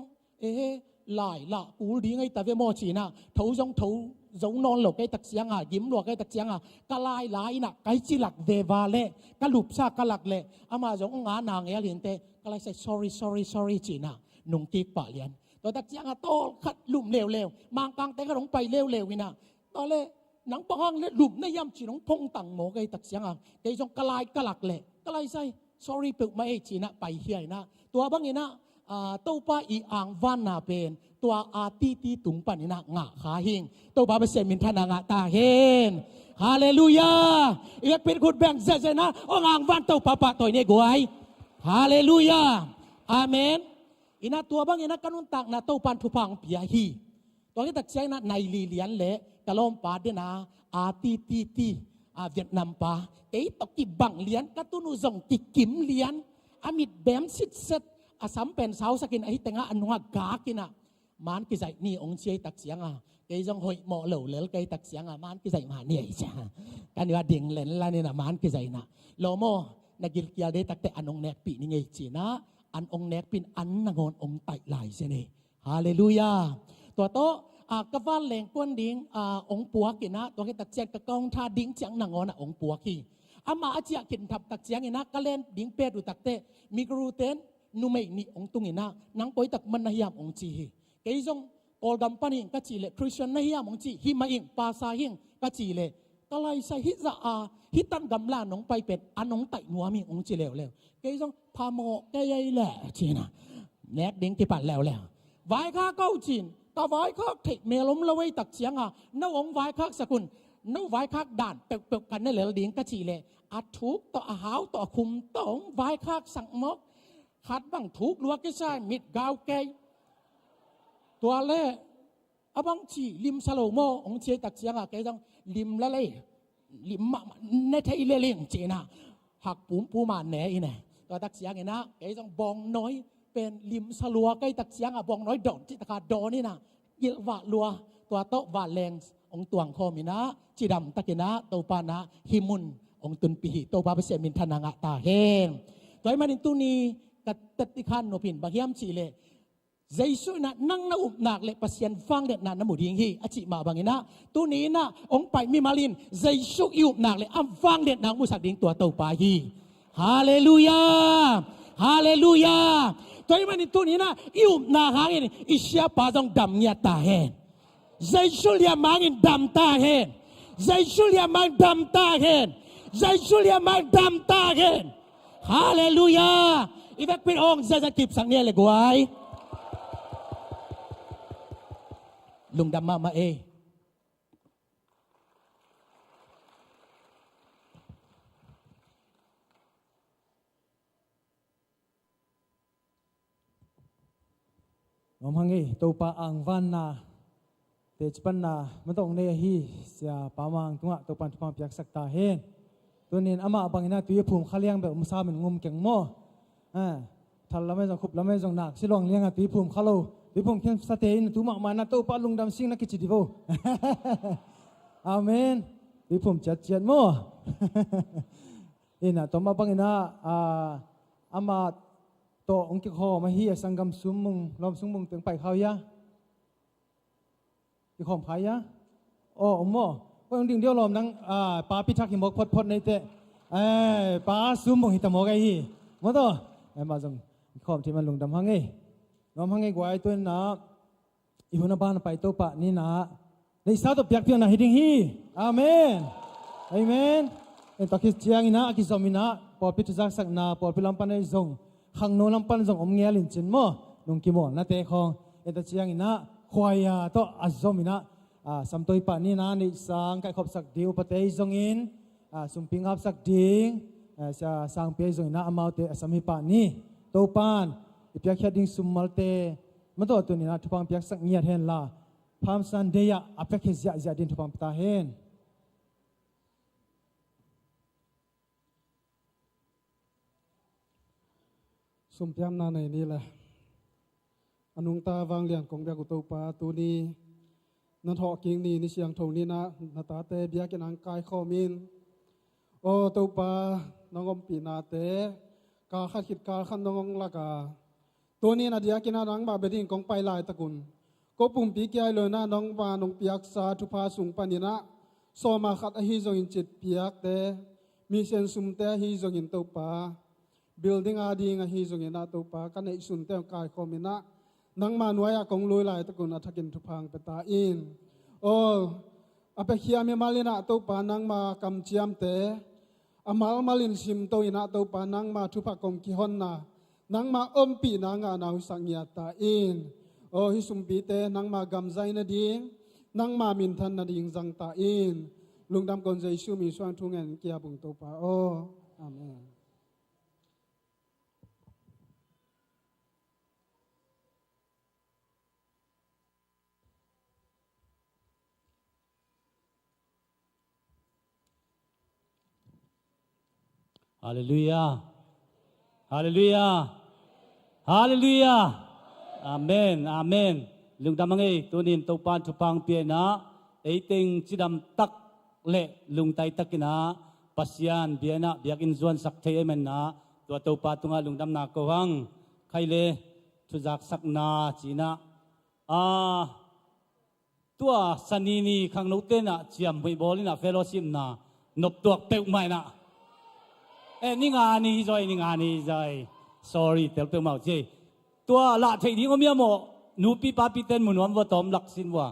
หลายละกูดีไงแต่เวโมจีนะเท้าจงเท้าจงนอนหลอกไกตักเสียงยิ้มหลอกไกตักเสียงกะลายหลายนะไกจิหลักเดวาเล่กะหลุบซากะหลักเล่อามาจงงานางเอลินเตกะลายใส่ sorry จีนะนุ่งตีปะเลียนตัวตักเสียงโตขัดหลุมเร็วๆมางกลางแต่ขัดลงไปเร็ววินะตอนเล่นังปะห้างเล็ดหลุมในย่ำจีน้องพงตังโมไกตักเสียงไกจงกลายกะหลักเละกลายใส่ sorry เปิดไม่จีนะไปเฮียนะตัวบางอย่างนะตัวป้าอีอ่างวันนาเป็นตัวตีตุงปันนะงะขาหิงตัวป้าเป็นเซมินทนางะตาเฮนฮาเลลูยาอีกเป็นคุณแบ่งเสนะอ่างวันตัวป้าปะตัวนี้กวยฮาเลลูยาอาเมนอินะตัวบางอย่างนะกันุนตักนะตัวปันทุพังเปียฮีตัวนี้ตักเสียงนะในลีเลียนเละกะลอมปาเดนะตีเวียดนามปาไอ้ตกิบังเลียนกะตุนุซงติกิมเลียนอามิดแบมสิทเซตอาสัมเป็นสาวสกินไอ้แต่งอันหัวกากินะมันกิใจนี่องเชียตักเสียงไอ้จงหอยหมอเหลวเลลไอ้ตักเสียงมันกิใจมาเนี่ยจ้ะกันว่าดิ่งเล่นละนี่นะมันกิใจนะโลโมนักกิลเกียได้ตักแต่อันองเนกปีนี่ไงจีนะอันองเนกปินอันนางอนองไตไหลเสน่ฮาเลลูยาตัวโตกะว่าแหลงก้นดิ้งองปัวกินะตัวที่ตักเจียนกะกองท่าดิ้งเจียงนางอนองปัวขี้อามาอาเจียกินทับตักเจียงนะกะเล่นดิ้งเป็ดดูตักเตมีกรูเตนนูไม่นี่องตุงนะนังปอยตักมันนายามองจีเกยจงโอลดัมปันหิงกะจีเลคริสเตียนนายามองจีฮิมาหิงปาซาหิงกะจีเลกะไลใส่ฮิซาฮิตันกำลาน้องไปเป็ดอันน้องไตนัวมีองจีเลวเกยจงพาโมเกยแหล่จีนะแนกดิ้งที่ปัดแล้วไว้ข้าเก้าจีนตาไว้คักเทเมลมละไว้ตักเสียงน้าองไว้คักสกุลน้าไว้คักด่านเปกกันนั่นเหลือดิ้งกะจีเลยอาทุกต่อหาวต่อคุมต่อไว้คักสังมกขัดบังทุกลัวกิใช่มิดกาวเกยตัวเล่อบังจีลิมสโลโมองเชียตักเสียงเกยต้องลิมละเลยลิมในไทยเลี้ยงจีน่ะหักปุ่มปูมาแหน่อีเนี่ยตัวตักเสียงนะเกยต้องบองน้อยเป็นลิมสลัวใกล้ตักเสียงบองน้อยดอนจิตกาดอนี่นะเยว่าลัวตัวโตว่าแรงองตวงคอมินะจีดำตะกินะโตปานะฮิมุนองตุนปีโตปาเปเสมินทนางะตาเฮงตัวมันตุนีกัดตัดติขันโนพินบางยามจีเลใจสุนะนั่งนาอุบนักเลปัสยันฟังเด็ดนันน้ำมุดิงฮีอจิมาบางนะตุนีนะองไปมีมาลินใจสุอุบนักเลอัมฟังเด็ดนักมุสักดิ่งตัวโตปาฮีฮาเลลูยาฮาเลลูยาตัวมันitu ni na ium na hangin isya pasong damnya tahen zaisul ya mangin dam tahen zaisul ya mang dam tahen zaisul ya mang dam tahen hallelujah ibek pin ong zazakip sang niya legway lung dam ma e ngom hangi to pa ang van na te chpan na matong ne hi sia pamang tunga to pan thupang piak sakta hen tunin ama bangina tuye phum khaliang be umsa min ngum keng mo thal lame jong khup lame jong nak silong lianga tuye phum khalo tuye phum khen sate in tu ma mana to pa lungdam sing na kichi divo amen đi phum chặt chặt mo ina to ma bang ina ama to ong ki kho ma hi sangam sumung lom sumung teng pai khao ya ki khom phai ya o mo ko ding dio lom nang pa pi thak hi mok phot phot nei te pa sumung hi ta mo gai hi mo to ma jong khom thi man lung dam hang ei lom hang ei gwai tu na ibuna ban pai to pa ni na nei sa to piak piak na hiding hi amen amen en takis chiang ina ki zomina por pi tuzak sak na por pi lam pan ei zong khang no lam pan zong om nge lin chin mo nung ki mo na te khong en ta chiang ina khwaya to azomina samtoi pa ni na ni sang kai khop sak diu pa te zong in sumping hap sak ding sa sang pe zong na amau te asami pa ni to pan ipyak khading summal te mato tu ni na thupang pyak sak ngiat hen la Palm Sunday ya apek zia din thupang pta hen sumpiam na này ni là anung ta vang lian kong bia ku to pa tu ni nan ho king ni ni siang thong ni na ta te bia ke nang kai kho min o to pa nongom pi na te ka khat khit ka khan nongong la ka tu ni na dia ke na nang ba be ding kong pai lai ta kun ko pum pi ke ai lo na nong ba nong piak sa thu pa sung pa ni na so ma khat a hi zong in chit piak te mi sen sum te hi zong in to pa building ading a hi zong ina to pa kan ei sun te kai khomina nang ma nuaya kong loi lai ta kun athakin thupang peta in o ape khia me malina to pa nang ma kam chiam te amal malin sim to ina to pa nang ma thupa kong ki hon na nang ma om pi na nga na sangya ta in o hi sum pi te nang ma gam zai na ding nang ma min than na ding zang ta in lungdam kon jai su mi swang thungen kia bung to pa o amen. Hallelujah. Hallelujah. Hallelujah. Amen. Amen. Lung damang ei tunin to pan thupang pia na eiting chidam tak le lung tai takina pasian biana biakin zuan sak thei amen na to pa tunga lung dam na ko hang khaile thujak sak na china tua sanini khang no te na chiam hui bolina fellowship na nop tuak teu mai na ni nga ni rồi sorry tel pe mau che tua la thei ding om yamo nu pi pa pi ten mun wam wa tom lak sin wa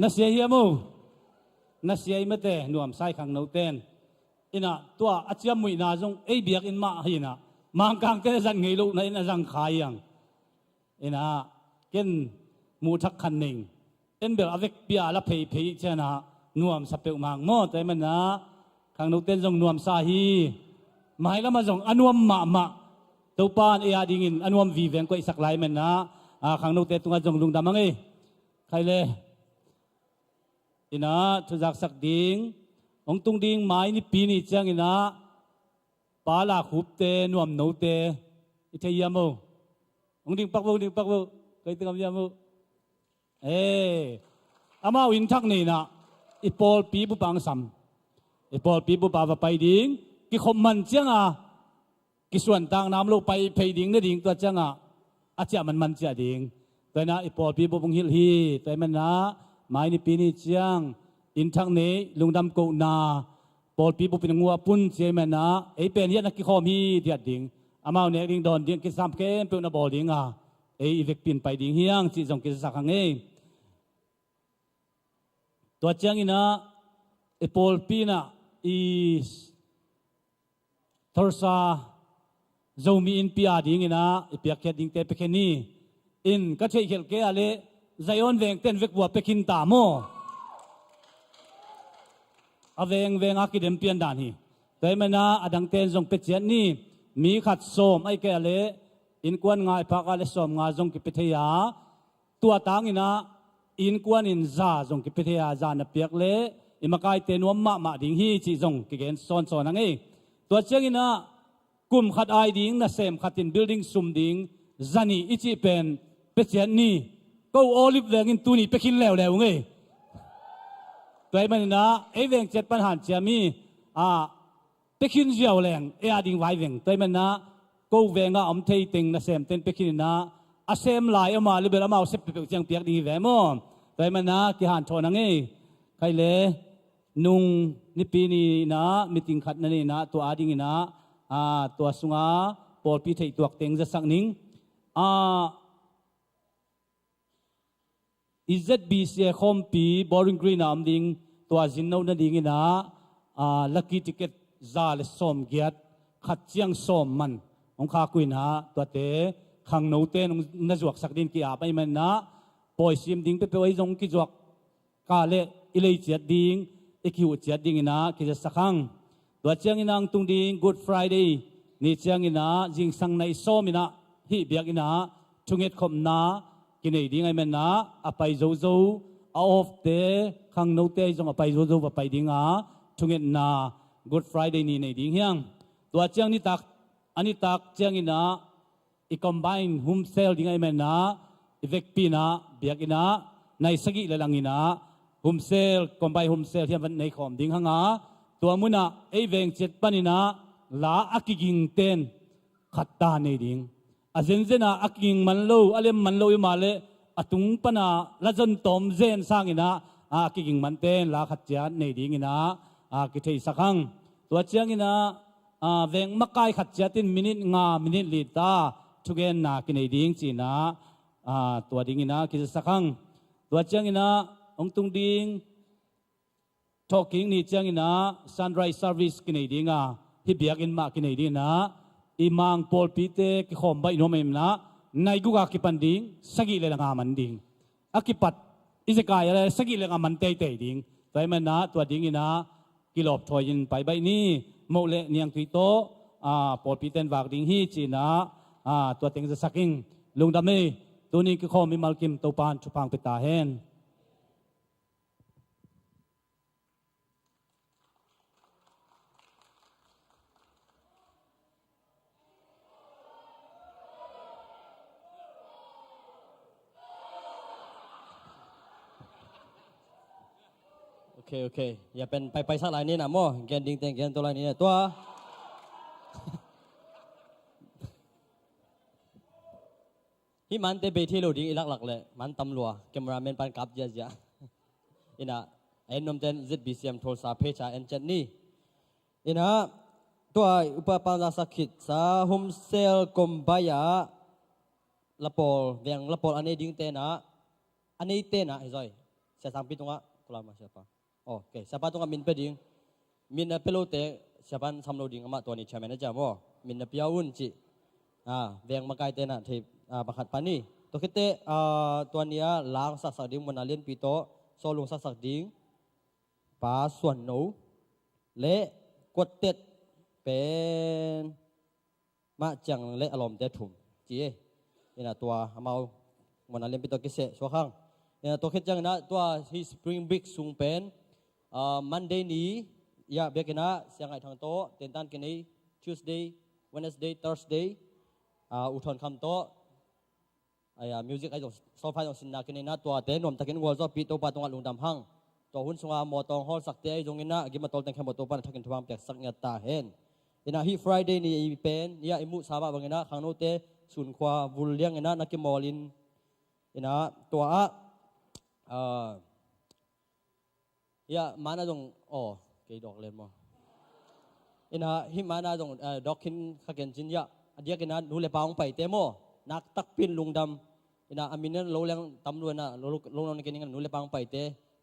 na sia hi mo na sia i mate nuam sai khang no ten ina tua achiam mui na jong ei biak in ma hi na mang kang te zan ngei lo na in azang khai yang ina ken mu thak khan ning en bel avek pia la phei phei chana nuam sapeu mang mo te man na khang no ten jong nuam sa hi mai lama jong anuam ma to pan e ading in anuam vi veng ko isak lai man na khang no te tunga jong lung damang e khai le ina thuzak sak ding ong tung ding mai ni pi ni chang ina pa la khup te nuam no te i thei yamo ong ding pak bo kai tengam yamo ama win thak ni na i pol pi bu pang sam i pol pi bu pa va pai ding ki khom man chang ki suan tang nam lo pai phei ding na ding to chang acha man cha ding toy na i pol pi bu bung hil hi toy man na mai ni pi ni chang in thang ne lungdam ko na pol pi bu pin ngua pun che man na ei pen hian ki khom hi dia ding amao ne ding don ding ki sam ke pe na bol ding ei vek pin pai ding hiang chi jong ki sa khang e to chang ina e pol pi na is thorsa zomi in pia ding ina e pia khet ding te pe kheni in ka thei khel ke ale zayon veng ten vek bua pekin ta mo aveng veng akidem pian dan hi toimana adang ten jong pe chian ni mi khat som ai ke ale in kwan ngai pa ka le som nga jong ki pe theya tua tang ina in kwan in za jong ki pe theya za na piak le imakai te nuam ma ding hi chi jong ki gen son ang e tua chang ina kum khat ai ding na sem khatin building sum ding zani ichi pen pe chian ni ko olive veng in tu ni pe khin lew nge toy man na e veng chet pan han chiami pe khin jiao leng e ading vai veng toy man na ko venga om thei ting na sem ten pe khin na a sem lai ama libel ama se pe chang piak ding ve mo toy man na ki han thon ang e kai le nung ni pi ni na meeting khat na ni na to ading ina to sunga pol pi thei tuak teng za sak ning izbc khom pi boring green am ding to azin no na ding ina lucky ticket za le som giat khat chiang som man ong kha kuina to te khang no te na juak sak din ki a pai man na poi sim ding pe oi jong ki juak ka le ilei chiat ding ikiu chiat ding ina ki ja sakhang to chiang ina ang tung ding good friday ni chiang ina jing sang nai som ina hi biak ina thunget khom na kinai ding ai man na apai zo of te khang no te jong apai zo va pai ding thunget na good friday ni nei ding hiang to chiang ni tak ani tak chiang ina I combine hum sel ding ai man na evek pina biak ina nai sagi la lang ina hum sel combine hum sel hiam nei khom ding hanga to muna ei veng chet panina la akiging ten khatta nei ding azenjena aking manlo alem manlo male atung pana lajan tom zen sangina akiging manten la khatcha nei ding ina ki thei sakhang to chiang ina veng makai khatcha tin minute lita thugen na ki nei ding china to ding ina ki sakhang to chiang ina ong tung ding talking ni chiang ina sunrise service ki nei dinga hi biak in ma ki nei ding na imang pol pite ki khom bai no mem na nai gu ga ki panding sagi le nga man ding akipat isekai le sagi le nga man te ding tai man na to ding ina kilop thoyin pai bai ni mo le niang tui to pol piten wak ding hi china to teng za saking lungdame tuni ki khom mi malkim to pan chupang pita henโอเคอย่าเป็นไปสักหลายนี้นะมั่วแกนดิ้งแต่งแกนตัวหลายนี้ตัวที่มันเตะไปที่เราดิ้งอีหลักเลยมันตำรวจแคมราแมนปันกับเยอะๆอินะไอ้นมเจน ZBCM โทรศัพท์เพจเอ็นเจนนี่อินะตัวอุปปันสักขิดสาโฮมเซลกมบายาละปอลเวียงละปอลอันนี้ดิ้งเตนะอันนี้เตนะไอ้จอย saya sampai tunga kulama siapa oh oke siapa tunga min peding min na pelote siapa samlo ding ama tuani chairman aja mo min na piaun ci veng makai tena thi bakhat pani to kite tuania lang sak ding monalin pito solung sak ding pa suan no leกดเต็ดเป็นมาจังเละอารมณ์เต็ดถุมจีนี่นะตัวเมาวันนั้นเรียนไปตัวกิเสชัวข้างนี่นะตัวคิดจังนะตัวที่สปริงบิ๊กซุงเป็นมันเดย์นี้อยากเบียกินะเสียงไอทางโต๊ะเต็นตันกันนี้ Tuesday Wednesday Thursday อุทธรณ์คำโต๊ะไอ้มิวสิกไอ้ตรงโซฟาตรงสินนากันนี้นะตัวเต้นนมตะกินวัวโซปีโตปาตรงอัดลุงดำห้างตัวหุ่นสงามอตองฮอลสักเตยตรงนี้นะกิมาตอลแต่งแค่หมดตัวปันทักกินทวามแจกสักเงียตาเห็นอินะฮีฟรายเดย์นี่เป็นยาอิมุสาบะบางนะข้างโน้ตเตสุนควาวุลเลียงนะนักกิมอลินอินะตัวยามานะตรงอ๋อเกยดอกเล่นมั้งอินะฮิมานะตรงดอกขินขักเกนจินยาอดียกินะนูเลปางไปเตโมนักตักปินลุงดำอินะอามินันโลเลียงตำรวจนะโลนนกินกันนูเลปางไปเต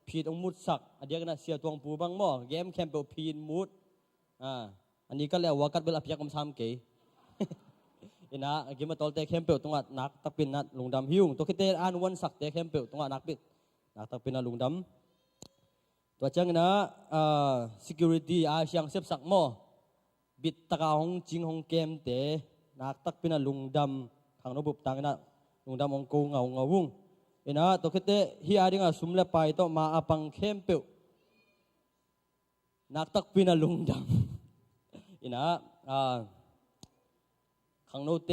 พีดองมุดสักอดียกันนะเสียตวงปูบังหม้อเกมแคมเปลพีนมุดอันนี้ก็แล้วว่ากัดเบลอพยักกำซ้ำเก๋อินะเกมมาตอลเตะแคมเปลตรงนักตักปินนัดลุงดำหิ้วตัวคิดเตะอันวันสักเตะแคมเปลตรงนักปิดนักตักปินนัดลุงดำตัวจังนะ security อาเซียงเซฟสักหม้อบิดตะกาของจริงของเกมเตะนักตักปินนัดลุงดำทางระบบต่างนะลุงดำองกูเงาวุ้งอินะตัวคิดเตะฮีอาดิงาสุมเลไปต่อมาอปังแคมเปลนักตักปินนัดลุงดำอินะขังโนเต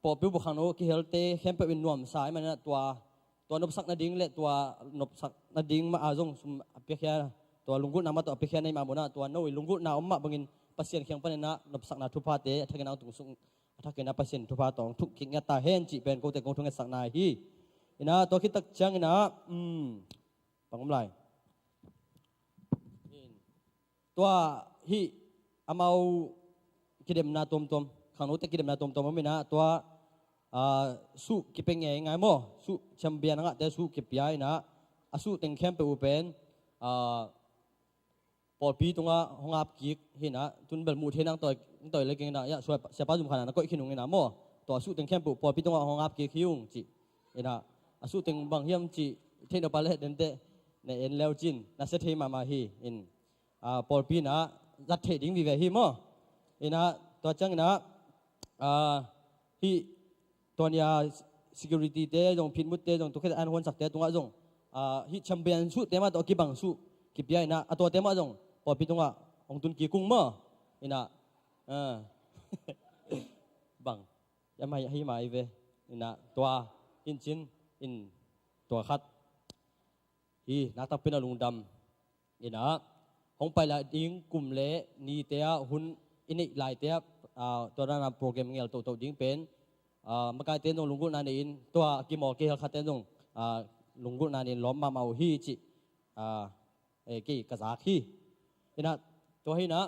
ปอปิวบุขังโนกิเฮลเตเข้มไปเป็นนวมสายมันนะตัวนบสักนาดิ้งเละตัวนบสักนาดิ้งมาอาจงอภิเษกตัวลุงกุนามาตัวอภิเษกในมาบุนะตัวโน้ยลุงกุนาอมมาบังอินปัสเซียนเขียงปนนะนบสักนาทุพาเตถ้าเกิดเอาตุงสุงถ้าเกิดเอาปัสเซียนทุพาตองทุกขิงตาเฮนจีเป็นโกเตกงทุงสักนาฮีอินะตัวคิดตักจังอินะปังกำไรตัวฮีอามาคิดเดมนาตมขังโน้ตคิดเดมนาตมมันไม่นะตัวสู้กิเป็นไงมั้งสู้แชมเปี้ยนนะแต่สู้กิบยายนะสู้เต็งเข้มไปอุปนปอดปีตรงอ่ะห้องอับกิกเห็นนะทุนเบลมูเทนังต่อยเลยกันนะยะช่วยเสียป้าจุ่มขนาดนั้นก็อีกขี้หนุ่งไงนะมั้งตัวสู้เต็งเข้มไปปอดปีตรงอ่ะห้องอับกิกคิ้วจีเห็นนะสู้เต็งบางเฮียมจีเทนเอาไปเลยเดินเตะในเอ็นเลวจินน่าเสียเทมาฮีเห็นปอดปีนะจัดเทดิ้งวิเวฮีมั้งเห็นนะตัวจังนะที่ตัวนี้ security เตะตรงพินมุดเตะตรงตัวแค่อันคนสักเตะตรงอ่ะตรงที่แชมเปี้ยนสู้เตะมาตัวกี่บังสู้กี่ปีนะตัวเตะมาตรงพอพินตรงอ่ะองตุนกี่กุ้งมั้งเห็นนะบังยังไม่ให้มาอีเวเห็นนะตัวอินจินอินตัวขัดที่นักตักเป็นลุงดำเห็นนะห้องไปละดิ้งกลุ่มเละนี่เตะหุ่นอินอีหลายเตะตัวนั้นโปรแกรมเงี้ยตัวดิ้งเป็นมาการเต้นตรงลุงกุนันอินตัวกิมอเกลขัดเต้นตรงลุงกุนันอินล้อมมาเมาฮีจิกี่กระซาคีนี่นะตัวฮีนะ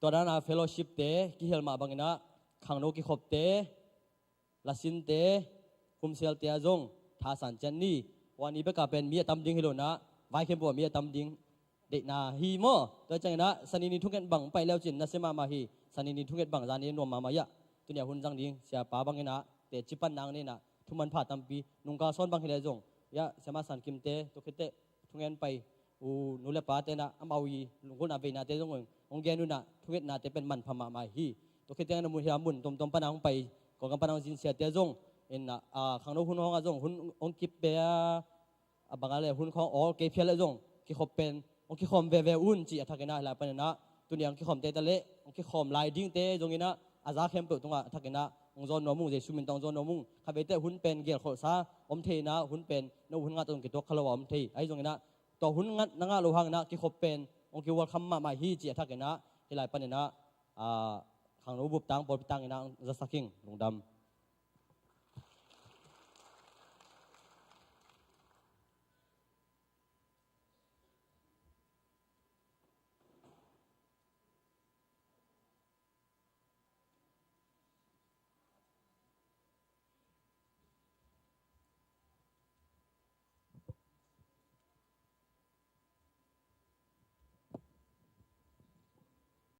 ตัวนั้นเฟลโลชิพเตะกิเฮลมาบังนะขังโนกิขบเตะลาซินเตะคุมเซลเตะจงท่าสันเจนนี่วันนี้เบกาเป็นมีตำดิ้งฮิโลนะไวเข้มบัวมีตำดิ้งเด็กนาฮีโมตัวจังนะสันนิทุกเงินบังไปแล้วจินนะเสมาฮีสันนิทุกเงินบังจานี้นวมมายะตัวนี้หุ่นจังดิ้งเสียป้าบังนะเตะจิปันนางนี่นะทุมันผ่าตำปีนุงกาซ้อนบังฮิเลจงยะเสมาสันกิมเตตัวคิดเตทุกเงินไปนูเลป้าเตนะอมาวีลุงกุนาเวนาเตจงองเกนุนะทุกเงินนาเตเป็นมันพม่ามาฮีตัวคิดเตนะมุนฮิรามุนตมปนางไปกองปนางจินเสียเตจงเอ็นขังโนหุ่นห้องจงหุ่นองกิบเบียบังอะไรหุ่นของอ๋อเกพียเลจงกิขบเป็นองค์ขี้ขมเวอุ่นจีอัฐกันนะหลายปัญญาตัวนี้องค์ขี้ขมเตะทะเลองค์ขี้ขมลายดิ้งเตะตรงนี้นะอาซาเข้มเปิดตรงอัฐกันนะองค์จอนนมุงเจสุมินตองจอนนมุงข้าเวเตหุ่นเป็นเกี่ยวกับซาอมเทนะหุ่นเป็นนหุ่นงาตรงกิตัวคารวะอมเทไอ้ตรงนี้นะตัวหุ่นงัดนางาโลหังนะขี้ขมเป็นองค์ขี้วัวคำมาฮีจีอัฐกันนะหลายปัญญาขังรูบุบตังปอดตังนะจะสักกิ่งลงดำ